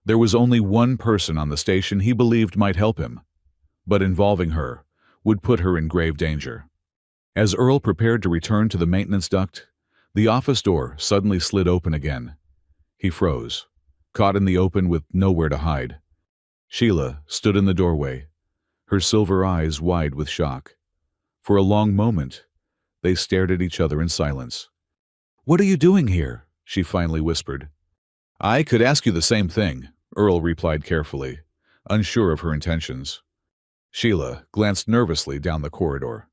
There was only one person on the station he believed might help him, but involving her would put her in grave danger. As Earl prepared to return to the maintenance duct, the office door suddenly slid open again. He froze, caught in the open with nowhere to hide. Sheila stood in the doorway, her silver eyes wide with shock. For a long moment, they stared at each other in silence. "What are you doing here?" she finally whispered. "I could ask you the same thing," Earl replied carefully, unsure of her intentions. Sheila glanced nervously down the corridor,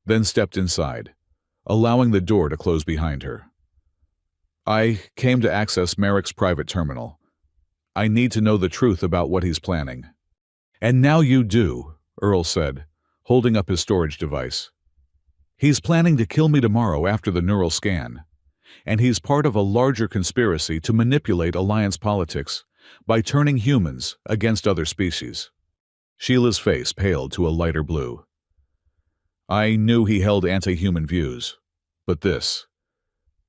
then stepped inside, allowing the door to close behind her. "I came to access Merrick's private terminal. I need to know the truth about what he's planning." "And now you do," Earl said, holding up his storage device. "He's planning to kill me tomorrow after the neural scan, and he's part of a larger conspiracy to manipulate alliance politics by turning humans against other species." Sheila's face paled to a lighter blue. "I knew he held anti-human views, but this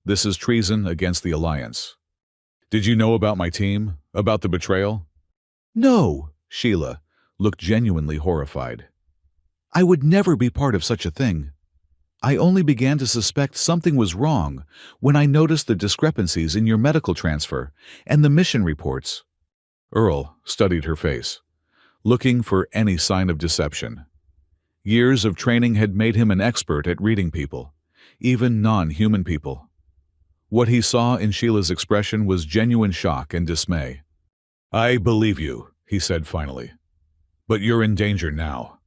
is treason against the alliance. Did you know about my team, about the betrayal?" "No," Sheila looked genuinely horrified. "I would never be part of such a thing. I only began to suspect something was wrong when I noticed the discrepancies in your medical transfer and the mission reports." Earl studied her face, looking for any sign of deception. Years of training had made him an expert at reading people, even non-human people. What he saw in Sheila's expression was genuine shock and dismay. "I believe you," he said finally. "But you're in danger now.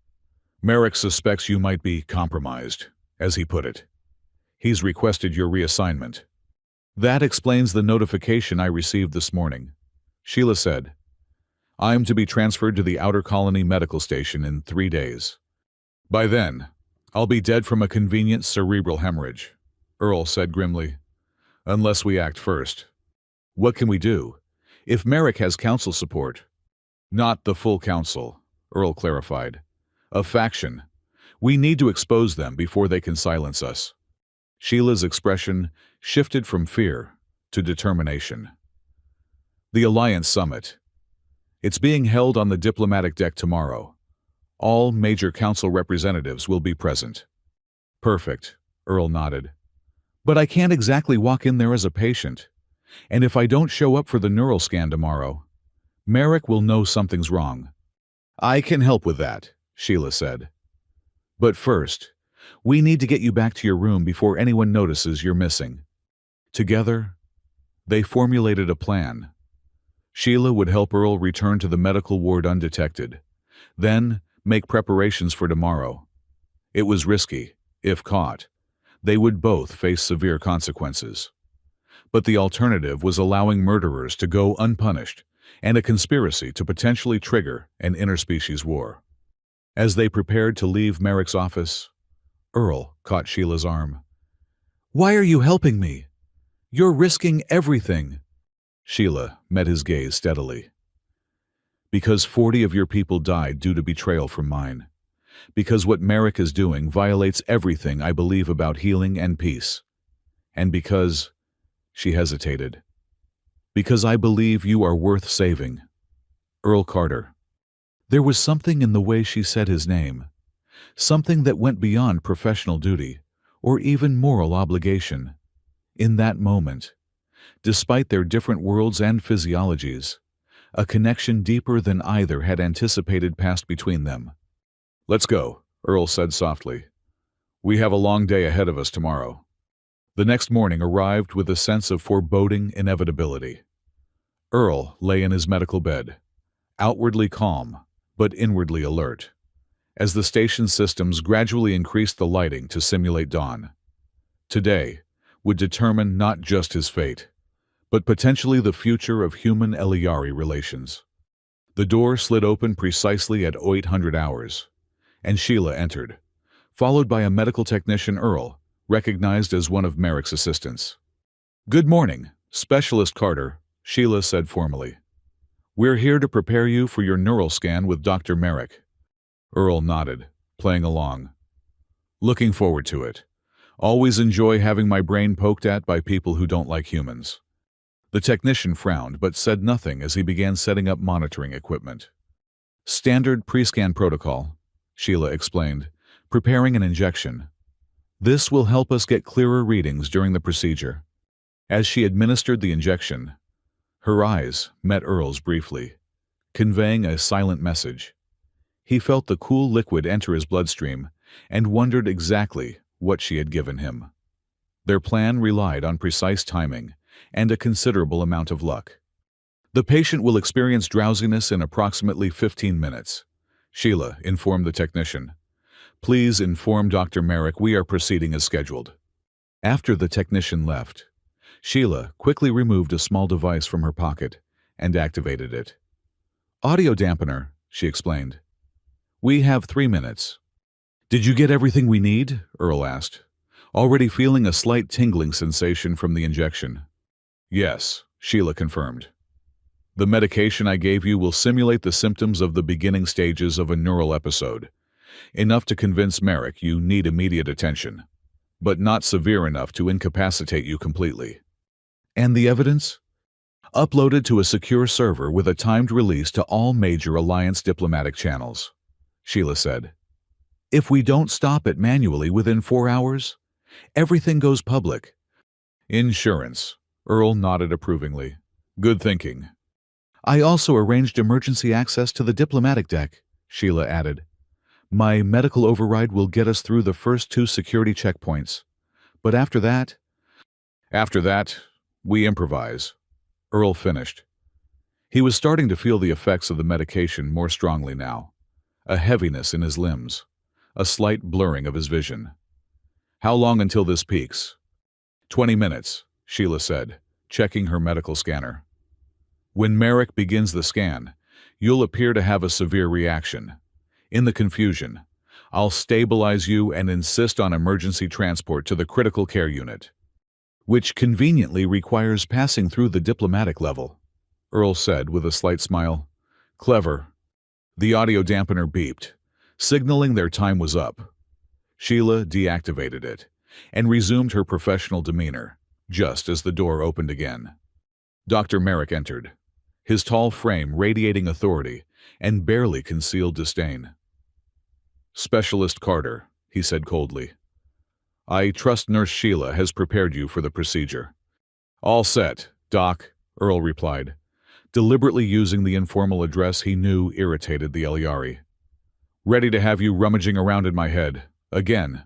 Merrick suspects you might be compromised, as he put it. He's requested your reassignment." "That explains the notification I received this morning," Sheila said. "I'm to be transferred to the Outer Colony Medical Station in 3 days. By then, I'll be dead from a convenient cerebral hemorrhage," Earl said grimly. "Unless we act first." "What can we do? If Merrick has council support?" "Not the full council," Earl clarified. "A faction. We need to expose them before they can silence us." Sheila's expression shifted from fear to determination. "The Alliance Summit. It's being held on the diplomatic deck tomorrow. All major council representatives will be present." "Perfect," Earl nodded. "But I can't exactly walk in there as a patient. And if I don't show up for the neural scan tomorrow, Merrick will know something's wrong." "I can help with that," Sheila said. "But first, we need to get you back to your room before anyone notices you're missing." Together, they formulated a plan. Sheila would help Earl return to the medical ward undetected, then make preparations for tomorrow. It was risky, if caught, They would both face severe consequences. But the alternative was allowing murderers to go unpunished and a conspiracy to potentially trigger an interspecies war. As they prepared to leave Merrick's office, Earl caught Sheila's arm. "Why are you helping me? You're risking everything." Sheila met his gaze steadily. "Because 40 of your people died due to betrayal from mine. Because what Merrick is doing violates everything I believe about healing and peace. And because—" she hesitated. "Because I believe you are worth saving. Earl Carter." There was something in the way she said his name, something that went beyond professional duty or even moral obligation. In that moment, despite their different worlds and physiologies, a connection deeper than either had anticipated passed between them. "Let's go," Earl said softly. "We have a long day ahead of us tomorrow." The next morning arrived with a sense of foreboding inevitability. Earl lay in his medical bed, outwardly calm, but inwardly alert, as the station systems gradually increased the lighting to simulate dawn. Today would determine not just his fate, but potentially the future of human-Eliari relations. The door slid open precisely at 0800 hours, and Sheila entered, followed by a medical technician Earl, recognized as one of Merrick's assistants. "Good morning, Specialist Carter," Sheila said formally. "We're here to prepare you for your neural scan with Dr. Merrick." Earl nodded, playing along. "Looking forward to it. Always enjoy having my brain poked at by people who don't like humans." The technician frowned but said nothing as he began setting up monitoring equipment. "Standard pre-scan protocol," Sheila explained, "preparing an injection. This will help us get clearer readings during the procedure." As she administered the injection, her eyes met Earl's briefly, conveying a silent message. He felt the cool liquid enter his bloodstream and wondered exactly what she had given him. Their plan relied on precise timing and a considerable amount of luck. "The patient will experience drowsiness in approximately 15 minutes, Sheila informed the technician. "Please inform Dr. Merrick we are proceeding as scheduled." After the technician left, Sheila quickly removed a small device from her pocket and activated it. "Audio dampener," she explained. "We have 3 minutes." "Did you get everything we need?" Earl asked, already feeling a slight tingling sensation from the injection. "Yes," Sheila confirmed. "The medication I gave you will simulate the symptoms of the beginning stages of a neural episode, enough to convince Merrick you need immediate attention, but not severe enough to incapacitate you completely." "And the evidence?" "Uploaded to a secure server with a timed release to all major Alliance diplomatic channels," Sheila said. "If we don't stop it manually within 4 hours, everything goes public." "Insurance," Earl nodded approvingly. "Good thinking." "I also arranged emergency access to the diplomatic deck," Sheila added. "My medical override will get us through the first 2 security checkpoints. But after that—" "After that, we improvise," Earl finished. He was starting to feel the effects of the medication more strongly now. A heaviness in his limbs, a slight blurring of his vision. "How long until this peaks?" 20 minutes, Sheila said, checking her medical scanner. "When Merrick begins the scan, you'll appear to have a severe reaction. In the confusion, I'll stabilize you and insist on emergency transport to the critical care unit." "Which conveniently requires passing through the diplomatic level," Earl said with a slight smile. "Clever." The audio dampener beeped, signaling their time was up. Sheila deactivated it and resumed her professional demeanor, just as the door opened again. Dr. Merrick entered, his tall frame radiating authority and barely concealed disdain. "Specialist Carter," he said coldly. "I trust Nurse Sheila has prepared you for the procedure." "All set, Doc," Earl replied, deliberately using the informal address he knew irritated the Eliari. "Ready to have you rummaging around in my head, again."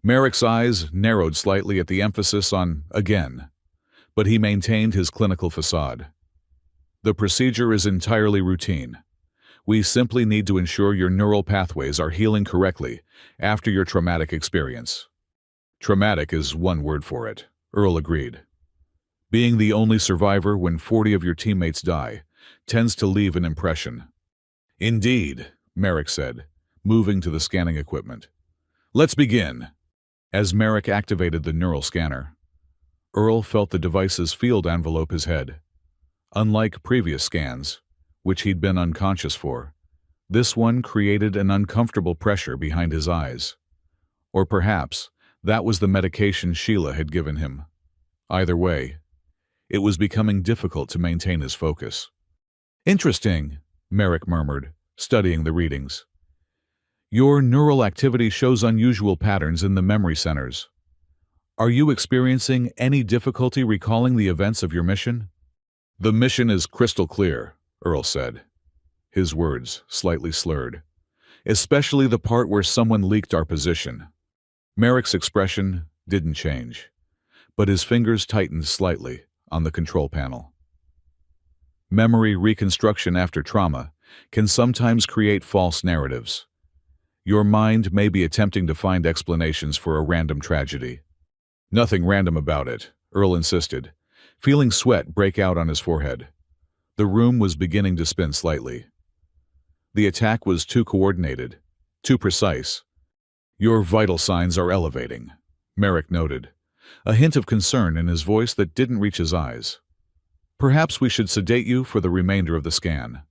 Merrick's eyes narrowed slightly at the emphasis on "again," but he maintained his clinical facade. "The procedure is entirely routine. We simply need to ensure your neural pathways are healing correctly after your traumatic experience." Traumatic is one word for it, Earl agreed. Being the only survivor when 40 of your teammates die tends to leave an impression. Indeed, Merrick said, moving to the scanning equipment. Let's begin. As Merrick activated the neural scanner, Earl felt the device's field envelope his head. Unlike previous scans, which he'd been unconscious for, this one created an uncomfortable pressure behind his eyes. Or perhaps that was the medication Sheila had given him. Either way, it was becoming difficult to maintain his focus. Interesting, Merrick murmured, studying the readings. Your neural activity shows unusual patterns in the memory centers. Are you experiencing any difficulty recalling the events of your mission? The mission is crystal clear, Earl said, his words slightly slurred, especially the part where someone leaked our position. Merrick's expression didn't change, but his fingers tightened slightly on the control panel. Memory reconstruction after trauma can sometimes create false narratives. Your mind may be attempting to find explanations for a random tragedy. Nothing random about it, Earl insisted, feeling sweat break out on his forehead. The room was beginning to spin slightly. The attack was too coordinated, too precise. Your vital signs are elevating, Merrick noted, a hint of concern in his voice that didn't reach his eyes. Perhaps we should sedate you for the remainder of the scan.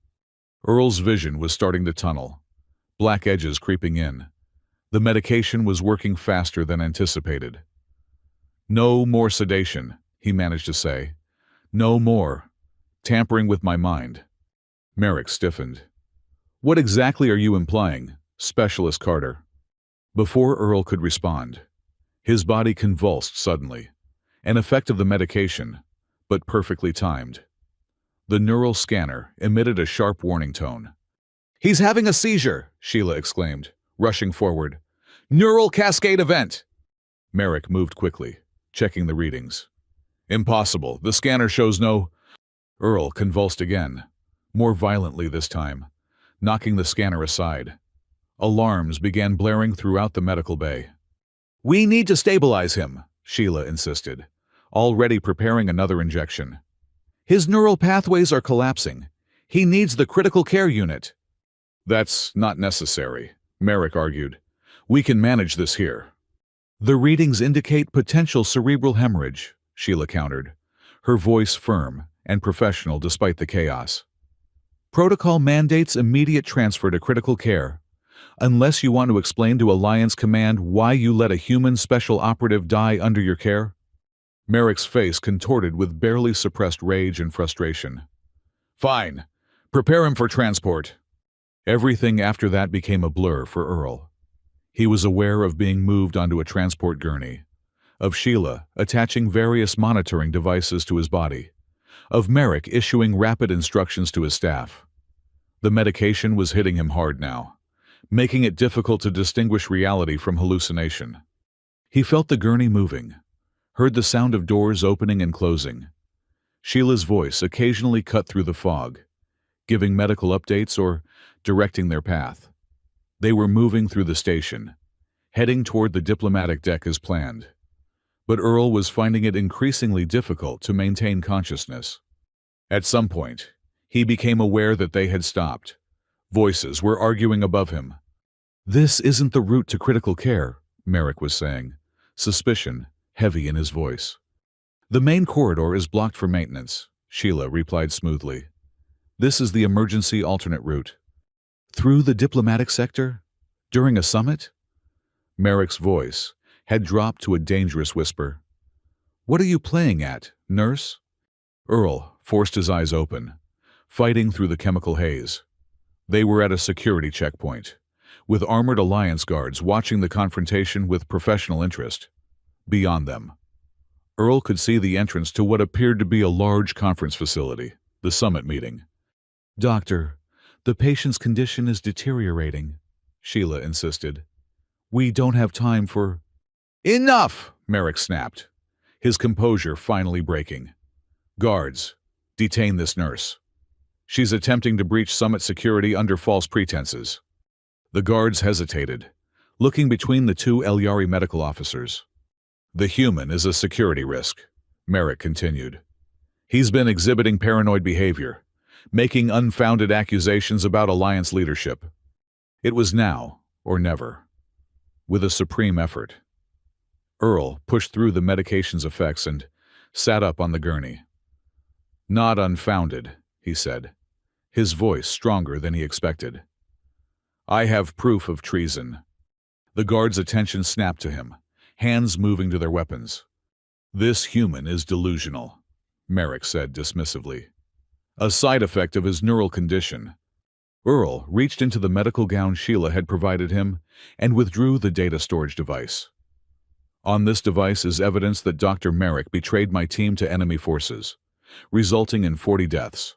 Earl's vision was starting to tunnel, black edges creeping in. The medication was working faster than anticipated. No more sedation, he managed to say. No more. Tampering with my mind. Merrick stiffened. What exactly are you implying, Specialist Carter? Before Earl could respond, his body convulsed suddenly, an effect of the medication, but perfectly timed. The neural scanner emitted a sharp warning tone. He's having a seizure, Sheila exclaimed, rushing forward. Neural cascade event! Merrick moved quickly, checking the readings. Impossible. The scanner shows no... Earl convulsed again, more violently this time, knocking the scanner aside. Alarms began blaring throughout the medical bay. We need to stabilize him, Sheila insisted, already preparing another injection. His neural pathways are collapsing. He needs the critical care unit. That's not necessary, Merrick argued. We can manage this here. The readings indicate potential cerebral hemorrhage, Sheila countered, her voice firm and professional despite the chaos. Protocol mandates immediate transfer to critical care, unless you want to explain to Alliance Command why you let a human special operative die under your care. Merrick's face contorted with barely suppressed rage and frustration. Fine. Prepare him for transport. Everything after that became a blur for Earl. He was aware of being moved onto a transport gurney, of Sheila attaching various monitoring devices to his body, of Merrick issuing rapid instructions to his staff. The medication was hitting him hard now, making it difficult to distinguish reality from hallucination. He felt the gurney moving, heard the sound of doors opening and closing. Sheila's voice occasionally cut through the fog, giving medical updates or directing their path. They were moving through the station, heading toward the diplomatic deck as planned. But Earl was finding it increasingly difficult to maintain consciousness. At some point, he became aware that they had stopped. Voices were arguing above him. This isn't the route to critical care, Merrick was saying, suspicion heavy in his voice. The main corridor is blocked for maintenance, Sheila replied smoothly. This is the emergency alternate route. Through the diplomatic sector? During a summit? Merrick's voice had dropped to a dangerous whisper. What are you playing at, nurse? Earl forced his eyes open, fighting through the chemical haze. They were at a security checkpoint, with armored Alliance guards watching the confrontation with professional interest. Beyond them, Earl could see the entrance to what appeared to be a large conference facility, the summit meeting. Doctor, the patient's condition is deteriorating, Sheila insisted. We don't have time for... Enough! Merrick snapped, his composure finally breaking. Guards, detain this nurse. She's attempting to breach summit security under false pretenses. The guards hesitated, looking between the two Elyari medical officers. The human is a security risk, Merrick continued. He's been exhibiting paranoid behavior, making unfounded accusations about Alliance leadership. It was now or never. With a supreme effort, Earl pushed through the medication's effects and sat up on the gurney. Not unfounded, he said, his voice stronger than he expected. I have proof of treason. The guard's attention snapped to him, hands moving to their weapons. This human is delusional, Merrick said dismissively. A side effect of his neural condition. Earl reached into the medical gown Sheila had provided him and withdrew the data storage device. On this device is evidence that Dr. Merrick betrayed my team to enemy forces, resulting in 40 deaths,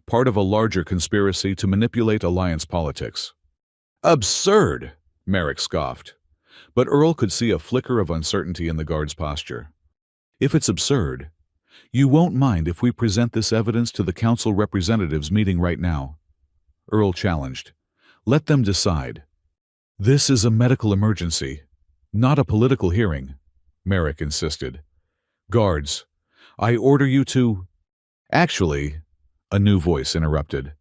part of a larger conspiracy to manipulate Alliance politics. Absurd, Merrick scoffed, but Earl could see a flicker of uncertainty in the guard's posture. If it's absurd, you won't mind if we present this evidence to the council representatives meeting right now, Earl challenged. Let them decide. This is a medical emergency, not a political hearing, Merrick insisted. Guards, I order you to… Actually, a new voice interrupted.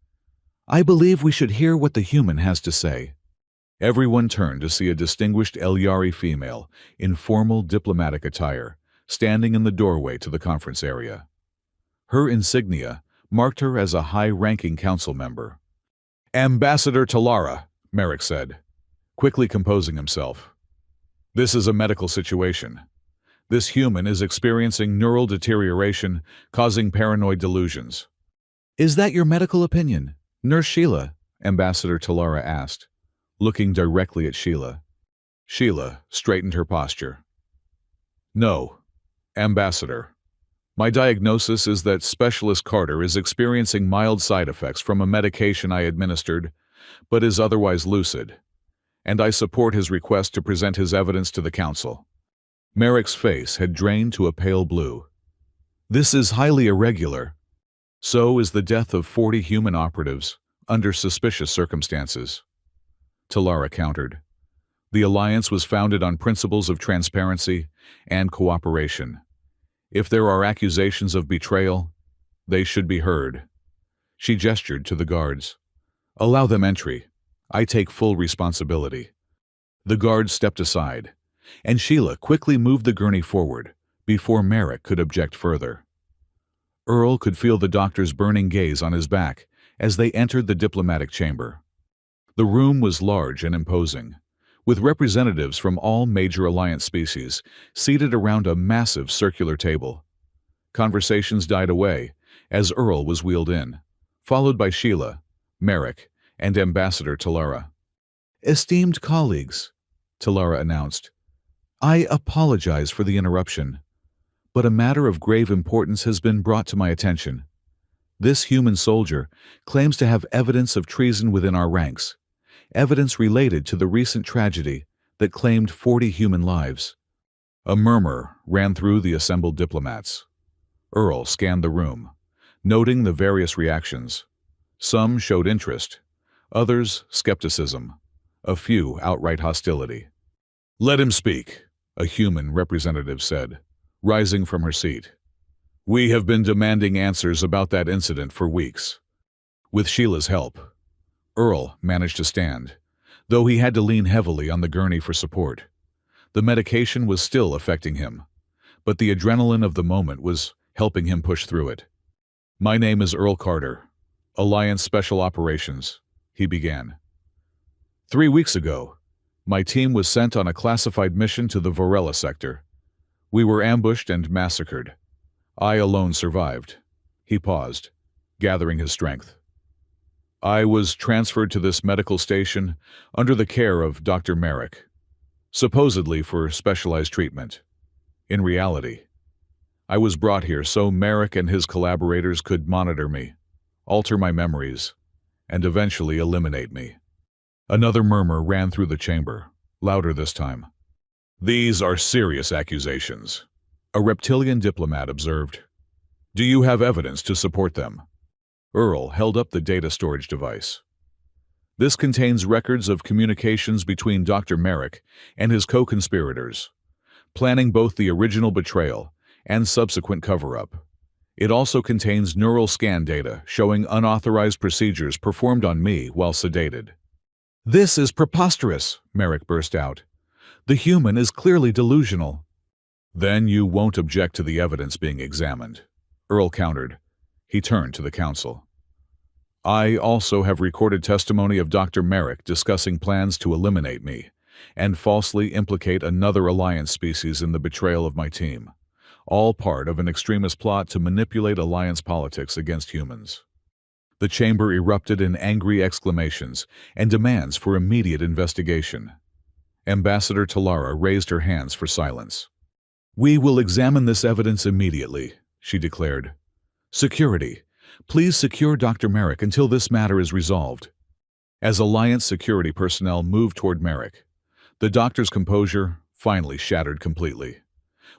I believe we should hear what the human has to say. Everyone turned to see a distinguished Elyari female in formal diplomatic attire, standing in the doorway to the conference area. Her insignia marked her as a high-ranking council member. Ambassador Talara, Merrick said, quickly composing himself. This is a medical situation. This human is experiencing neural deterioration, causing paranoid delusions. Is that your medical opinion, Nurse Sheila? Ambassador Talara asked, looking directly at Sheila. Sheila straightened her posture. No, Ambassador. My diagnosis is that Specialist Carter is experiencing mild side effects from a medication I administered, but is otherwise lucid, and I support his request to present his evidence to the council. Merrick's face had drained to a pale blue. This is highly irregular. So is the death of 40 human operatives under suspicious circumstances. Talara countered. The Alliance was founded on principles of transparency and cooperation. If there are accusations of betrayal, they should be heard. She gestured to the guards. Allow them entry. I take full responsibility. The guards stepped aside, and Sheila quickly moved the gurney forward before Merrick could object further. Earl could feel the doctor's burning gaze on his back as they entered the diplomatic chamber. The room was large and imposing, with representatives from all major Alliance species seated around a massive circular table. Conversations died away as Earl was wheeled in, followed by Sheila, Merrick, and Ambassador Talara. Esteemed colleagues, Talara announced, I apologize for the interruption, but a matter of grave importance has been brought to my attention. This human soldier claims to have evidence of treason within our ranks, evidence related to the recent tragedy that claimed 40 human lives. A murmur ran through the assembled diplomats. Earl scanned the room, noting the various reactions. Some showed interest, others skepticism, a few outright hostility. Let him speak, a human representative said, rising from her seat. We have been demanding answers about that incident for weeks. With Sheila's help, Earl managed to stand, though he had to lean heavily on the gurney for support. The medication was still affecting him, but the adrenaline of the moment was helping him push through it. My name is Earl Carter, Alliance Special Operations, he began. 3 weeks ago, my team was sent on a classified mission to the Varela sector. We were ambushed and massacred. I alone survived. He paused, gathering his strength. I was transferred to this medical station under the care of Dr. Merrick, supposedly for specialized treatment. In reality, I was brought here so Merrick and his collaborators could monitor me, alter my memories, and eventually eliminate me. Another murmur ran through the chamber, louder this time. These are serious accusations, a reptilian diplomat observed. Do you have evidence to support them? Earl held up the data storage device. This contains records of communications between Dr. Merrick and his co-conspirators, planning both the original betrayal and subsequent cover-up. It also contains neural scan data showing unauthorized procedures performed on me while sedated. "This is preposterous," Merrick burst out. "The human is clearly delusional." "Then you won't object to the evidence being examined," Earl countered. He turned to the council. "I also have recorded testimony of Dr. Merrick discussing plans to eliminate me and falsely implicate another Alliance species in the betrayal of my team, all part of an extremist plot to manipulate Alliance politics against humans." The chamber erupted in angry exclamations and demands for immediate investigation. Ambassador Talara raised her hands for silence. "We will examine this evidence immediately," she declared. "Security, please secure Dr. Merrick until this matter is resolved." As Alliance security personnel moved toward Merrick, the doctor's composure finally shattered completely.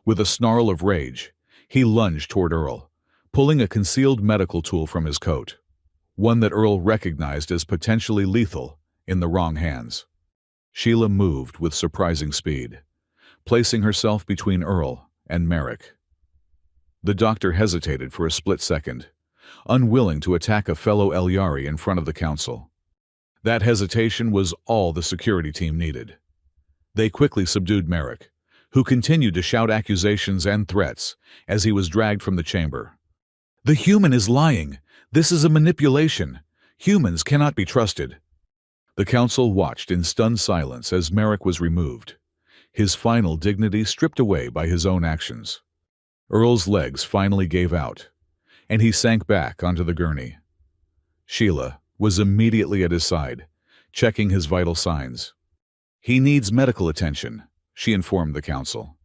With a snarl of rage, he lunged toward Earl, pulling a concealed medical tool from his coat, one that Earl recognized as potentially lethal in the wrong hands. Sheila moved with surprising speed, placing herself between Earl and Merrick. The doctor hesitated for a split second, unwilling to attack a fellow Elyari in front of the council. That hesitation was all the security team needed. They quickly subdued Merrick, who continued to shout accusations and threats as he was dragged from the chamber. "The human is lying. This is a manipulation. Humans cannot be trusted." The council watched in stunned silence as Merrick was removed, his final dignity stripped away by his own actions. Earl's legs finally gave out, and he sank back onto the gurney. Sheila was immediately at his side, checking his vital signs. "He needs medical attention," she informed the council.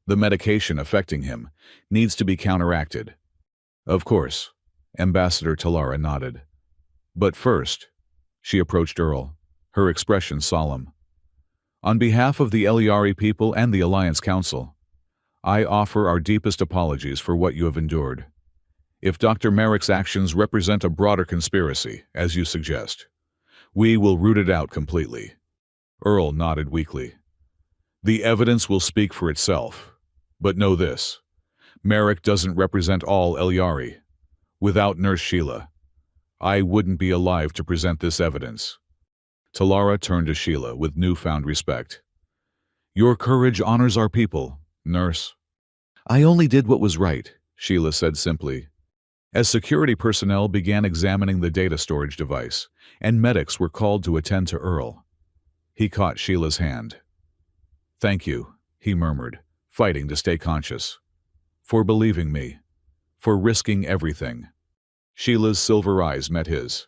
"The medication affecting him needs to be counteracted." "Of course," Ambassador Talara nodded. "But first," she approached Earl, her expression solemn. "On behalf of the Elyari people and the Alliance Council, I offer our deepest apologies for what you have endured. If Dr. Merrick's actions represent a broader conspiracy, as you suggest, we will root it out completely." Earl nodded weakly. "The evidence will speak for itself. But know this, Merrick doesn't represent all Elyari. Without Nurse Sheila, I wouldn't be alive to present this evidence." Talara turned to Sheila with newfound respect. "Your courage honors our people, Nurse." "I only did what was right," Sheila said simply. As security personnel began examining the data storage device, and medics were called to attend to Earl, he caught Sheila's hand. "Thank you," he murmured, fighting to stay conscious. "For believing me. For risking everything." Sheila's silver eyes met his.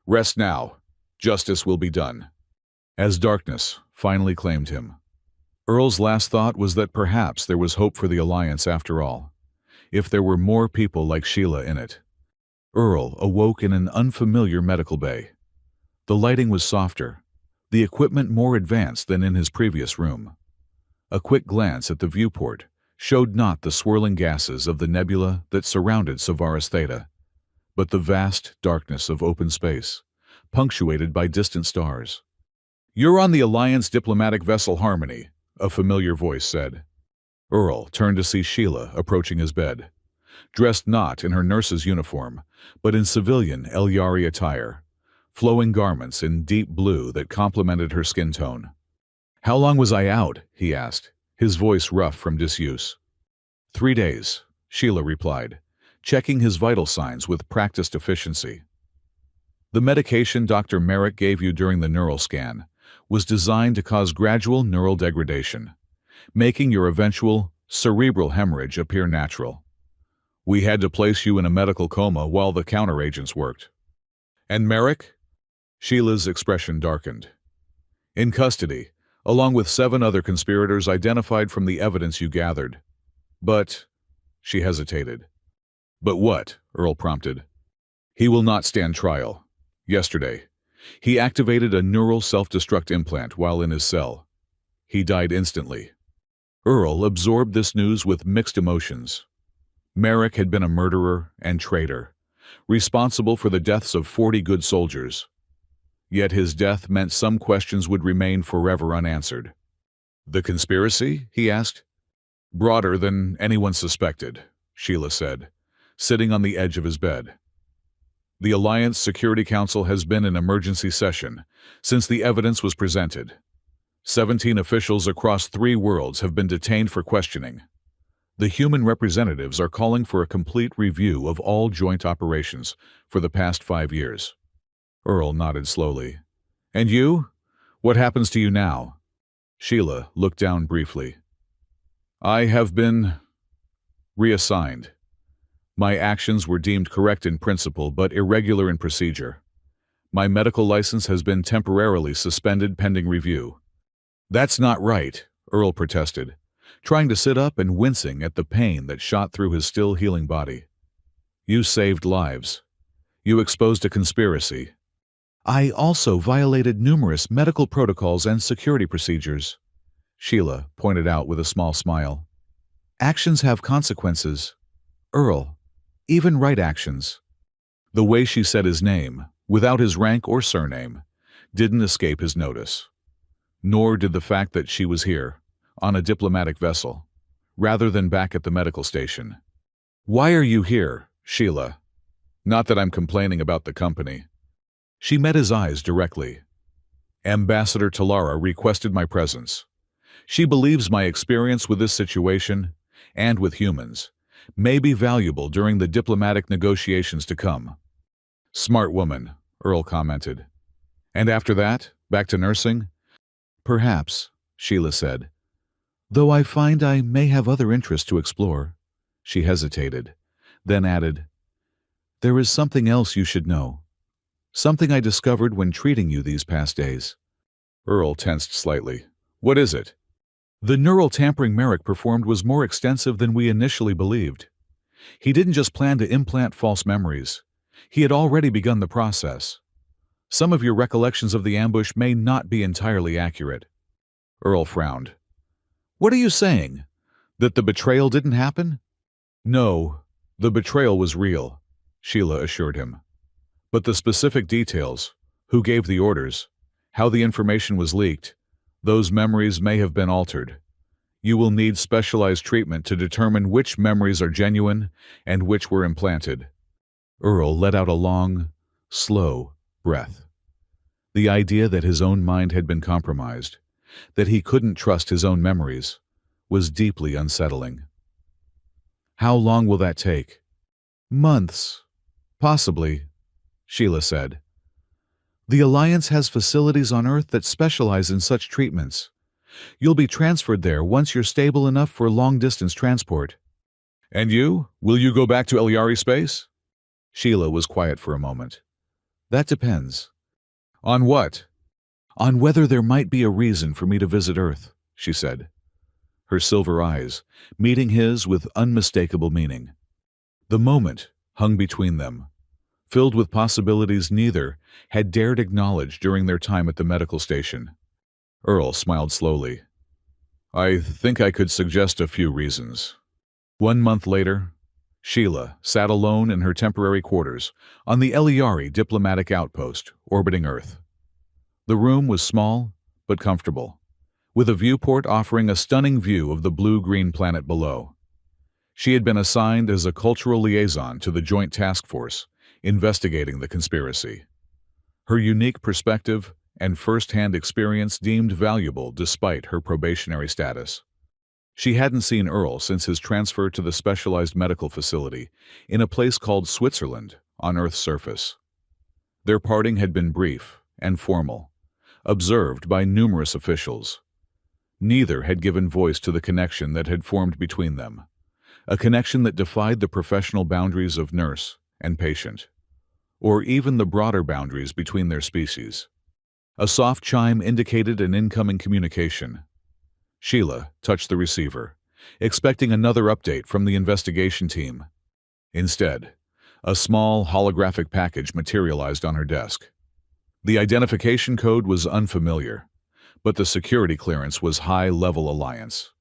"Rest now. Justice will be done." As darkness finally claimed him, Earl's last thought was that perhaps there was hope for the Alliance after all, if there were more people like Sheila in it. Earl awoke in an unfamiliar medical bay. The lighting was softer, the equipment more advanced than in his previous room. A quick glance at the viewport showed not the swirling gases of the nebula that surrounded Savaris Theta, but the vast darkness of open space, punctuated by distant stars. "You're on the Alliance diplomatic vessel Harmony," a familiar voice said. Earl turned to see Sheila approaching his bed, dressed not in her nurse's uniform, but in civilian Elyari attire, flowing garments in deep blue that complemented her skin tone. "How long was I out?" he asked, his voice rough from disuse. 3 days, Sheila replied, checking his vital signs with practiced efficiency. "The medication Dr. Merrick gave you during the neural scan was designed to cause gradual neural degradation, making your eventual cerebral hemorrhage appear natural. We had to place you in a medical coma while the counteragents worked." "And Merrick?" Sheila's expression darkened. "In custody, along with 7 other conspirators identified from the evidence you gathered. But..." She hesitated. "But what?" Earl prompted. "He will not stand trial. Yesterday, he activated a neural self-destruct implant while in his cell. He died instantly." Earl absorbed this news with mixed emotions. Merrick had been a murderer and traitor, responsible for the deaths of 40 good soldiers. Yet his death meant some questions would remain forever unanswered. "The conspiracy?" he asked, Broader than anyone suspected, Sheila said, sitting on the edge of his bed. The Alliance Security Council has been in emergency session since the evidence was presented. 17 officials across 3 worlds have been detained for questioning. The human representatives are calling for a complete review of all joint operations for the past 5 years. Earl nodded slowly. And you? What happens to you now? Sheila looked down briefly. I have been reassigned. My actions were deemed correct in principle but irregular in procedure. My medical license has been temporarily suspended pending review. That's not right, Earl protested, trying to sit up and wincing at the pain that shot through his still healing body. You saved lives. You exposed a conspiracy. I also violated numerous medical protocols and security procedures, Sheila pointed out with a small smile. Actions have consequences. Earl, even right actions. The way she said his name, without his rank or surname, didn't escape his notice. Nor did the fact that she was here, on a diplomatic vessel, rather than back at the medical station. Why are you here, Sheila? Not that I'm complaining about the company. She met his eyes directly. Ambassador Talara requested my presence. She believes my experience with this situation, and with humans, may be valuable during the diplomatic negotiations to come. Smart woman, Earl commented. And after that, back to nursing? Perhaps, Sheila said. Though I find I may have other interests to explore. She hesitated, then added, There is something else you should know. Something I discovered when treating you these past days. Earl tensed slightly. What is it? The neural tampering Merrick performed was more extensive than we initially believed. He didn't just plan to implant false memories. He had already begun the process. Some of your recollections of the ambush may not be entirely accurate. Earl frowned. What are you saying? That the betrayal didn't happen? No, the betrayal was real, Sheila assured him. But the specific details, who gave the orders, how the information was leaked, those memories may have been altered. You will need specialized treatment to determine which memories are genuine and which were implanted. Earl let out a long, slow breath. The idea that his own mind had been compromised, that he couldn't trust his own memories, was deeply unsettling. How long will that take? Months. Possibly, Sheila said. The Alliance has facilities on Earth that specialize in such treatments. You'll be transferred there once you're stable enough for long-distance transport. And you? Will you go back to Eliari space? Sheila was quiet for a moment. That depends. On what? On whether there might be a reason for me to visit Earth, she said. Her silver eyes, meeting his with unmistakable meaning. The moment hung between them, filled with possibilities neither had dared acknowledge during their time at the medical station. Earl smiled slowly. I think I could suggest a few reasons. 1 month later, Sheila sat alone in her temporary quarters on the Eliari diplomatic outpost orbiting Earth. The room was small but comfortable, with a viewport offering a stunning view of the blue-green planet below. She had been assigned as a cultural liaison to the Joint Task Force investigating the conspiracy. Her unique perspective and first-hand experience deemed valuable despite her probationary status. She hadn't seen Earl since his transfer to the specialized medical facility in a place called Switzerland on Earth's surface. Their parting had been brief and formal, observed by numerous officials. Neither had given voice to the connection that had formed between them, a connection that defied the professional boundaries of nurse and patient, or even the broader boundaries between their species. A soft chime indicated an incoming communication. Sheila touched the receiver, expecting another update from the investigation team. Instead, a small holographic package materialized on her desk. The identification code was unfamiliar, but the security clearance was high-level Alliance.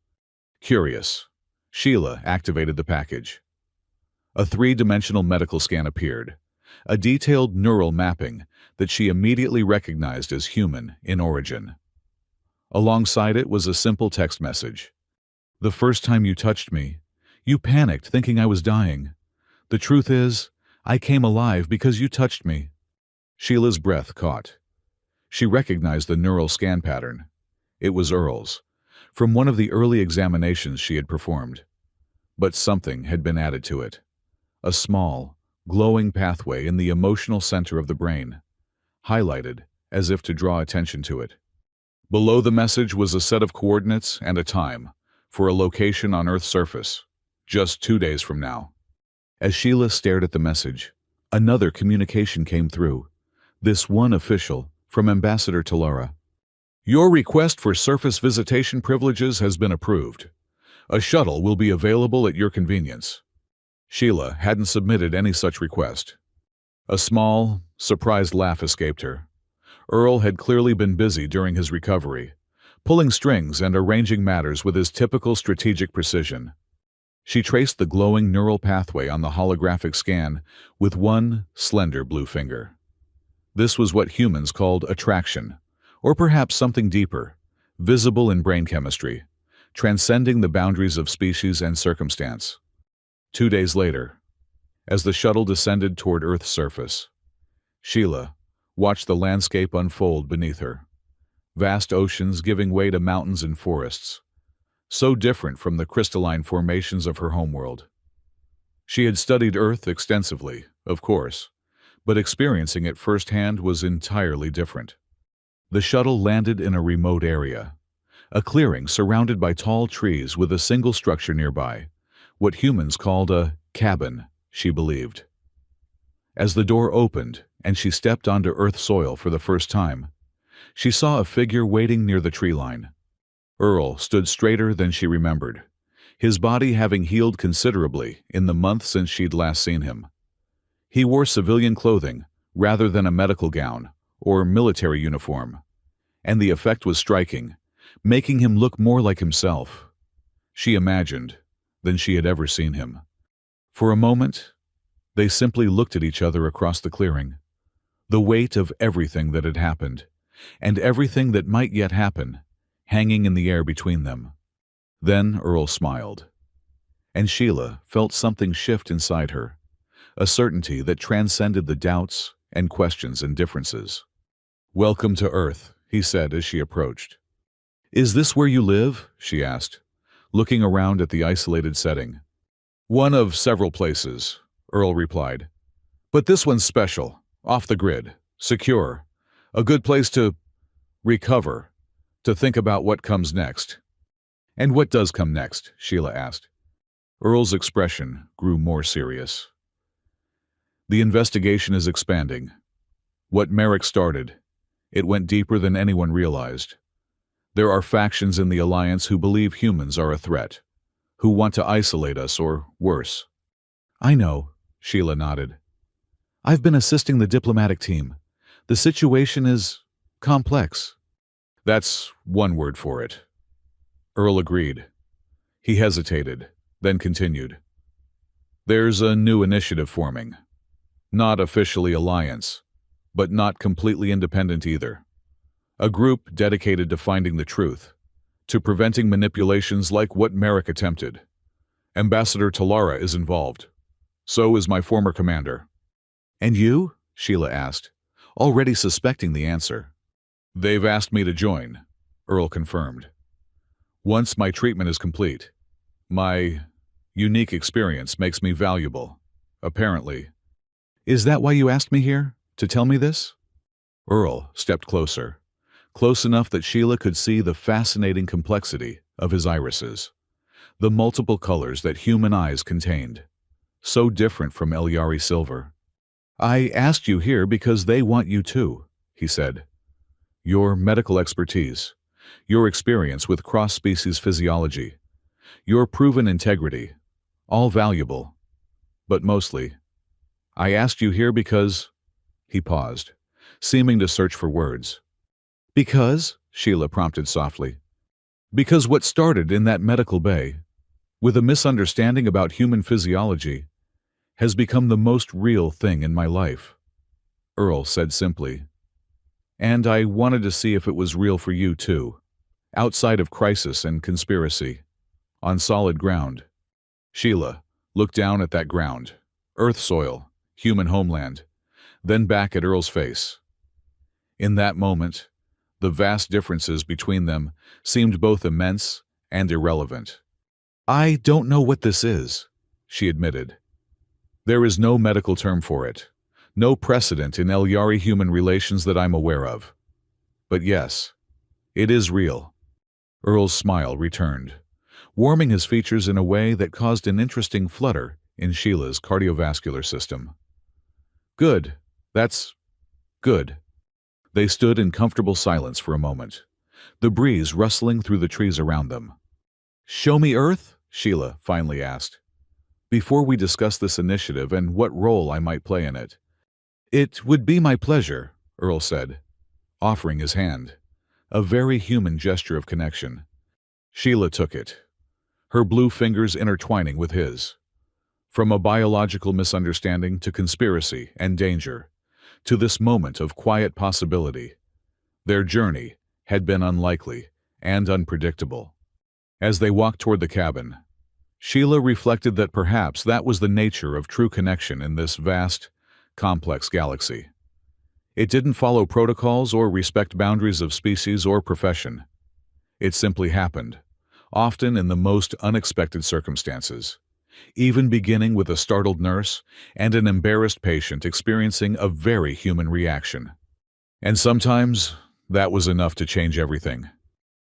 Curious, Sheila activated the package. A 3-dimensional medical scan appeared, a detailed neural mapping that she immediately recognized as human in origin. Alongside it was a simple text message. The first time you touched me, you panicked thinking I was dying. The truth is, I came alive because you touched me." Sheila's breath caught. She recognized the neural scan pattern. It was Earl's, from one of the early examinations she had performed. But something had been added to it. A small, glowing pathway in the emotional center of the brain, highlighted as if to draw attention to it. Below the message was a set of coordinates and a time for a location on Earth's surface, just 2 days from now. As Sheila stared at the message, another communication came through, this one official from Ambassador Talara. "Your request for surface visitation privileges has been approved. A shuttle will be available at your convenience." Sheila hadn't submitted any such request. A small, surprised laugh escaped her. Earl had clearly been busy during his recovery, pulling strings and arranging matters with his typical strategic precision. She traced the glowing neural pathway on the holographic scan with one slender blue finger. This was what humans called attraction, or perhaps something deeper, visible in brain chemistry, transcending the boundaries of species and circumstance. 2 days later, as the shuttle descended toward Earth's surface, Sheila watched the landscape unfold beneath her. Vast oceans giving way to mountains and forests, so different from the crystalline formations of her homeworld. She had studied Earth extensively, of course, but experiencing it firsthand was entirely different. The shuttle landed in a remote area, a clearing surrounded by tall trees with a single structure nearby, what humans called a cabin, she believed. As the door opened and she stepped onto Earth soil for the first time, she saw a figure waiting near the tree line. Earl stood straighter than she remembered, his body having healed considerably in the month since she'd last seen him. He wore civilian clothing rather than a medical gown or military uniform, and the effect was striking, making him look more like himself, she imagined, than she had ever seen him. For a moment, they simply looked at each other across the clearing, the weight of everything that had happened, and everything that might yet happen, hanging in the air between them. Then Earl smiled, and Sheila felt something shift inside her, a certainty that transcended the doubts and questions and differences. "Welcome to Earth," he said as she approached. "Is this where you live?" she asked, looking around at the isolated setting. "One of several places," Earl replied. "But this one's special, off the grid, secure, a good place to recover, to think about what comes next." "And what does come next?" Sheila asked. Earl's expression grew more serious. "The investigation is expanding. What Merrick started, it went deeper than anyone realized. There are factions in the Alliance who believe humans are a threat, who want to isolate us or worse." "I know," Sheila nodded. "I've been assisting the diplomatic team. The situation is complex." "That's one word for it." Earl agreed. He hesitated, then continued. "There's a new initiative forming. Not officially Alliance, but not completely independent either. A group dedicated to finding the truth, to preventing manipulations like what Merrick attempted. Ambassador Talara is involved. So is my former commander." "And you?" Sheila asked, already suspecting the answer. "They've asked me to join," Earl confirmed. "Once my treatment is complete, my unique experience makes me valuable, apparently." "Is that why you asked me here, to tell me this?" Earl stepped closer, close enough that Sheila could see the fascinating complexity of his irises, the multiple colors that human eyes contained, so different from Elyari silver. "I asked you here because they want you too," he said. "Your medical expertise, your experience with cross-species physiology, your proven integrity, all valuable, but mostly, I asked you here because—" He paused, seeming to search for words. "Because?" Sheila prompted softly. "Because what started in that medical bay, with a misunderstanding about human physiology, has become the most real thing in my life," Earl said simply. "And I wanted to see if it was real for you too, outside of crisis and conspiracy, on solid ground. Sheila looked down at that ground. Earth soil, human homeland, then back at Earl's face. In that moment, the vast differences between them seemed both immense and irrelevant. "I don't know what this is," she admitted. "There is no medical term for it, no precedent in Elyari human relations that I'm aware of. But yes, it is real." Earl's smile returned, warming his features in a way that caused an interesting flutter in Sheila's cardiovascular system. "Good. That's good." They stood in comfortable silence for a moment, the breeze rustling through the trees around them. "Show me Earth?" Sheila finally asked. "Before we discuss this initiative and what role I might play in it." "It would be my pleasure," Earl said, offering his hand, a very human gesture of connection. Sheila took it, her blue fingers intertwining with his. From a biological misunderstanding to conspiracy and danger, to this moment of quiet possibility, their journey had been unlikely and unpredictable. As they walked toward the cabin, Sheila reflected that perhaps that was the nature of true connection in this vast, complex galaxy. It didn't follow protocols or respect boundaries of species or profession. It simply happened, often in the most unexpected circumstances, even beginning with a startled nurse and an embarrassed patient experiencing a very human reaction. And sometimes that was enough to change everything.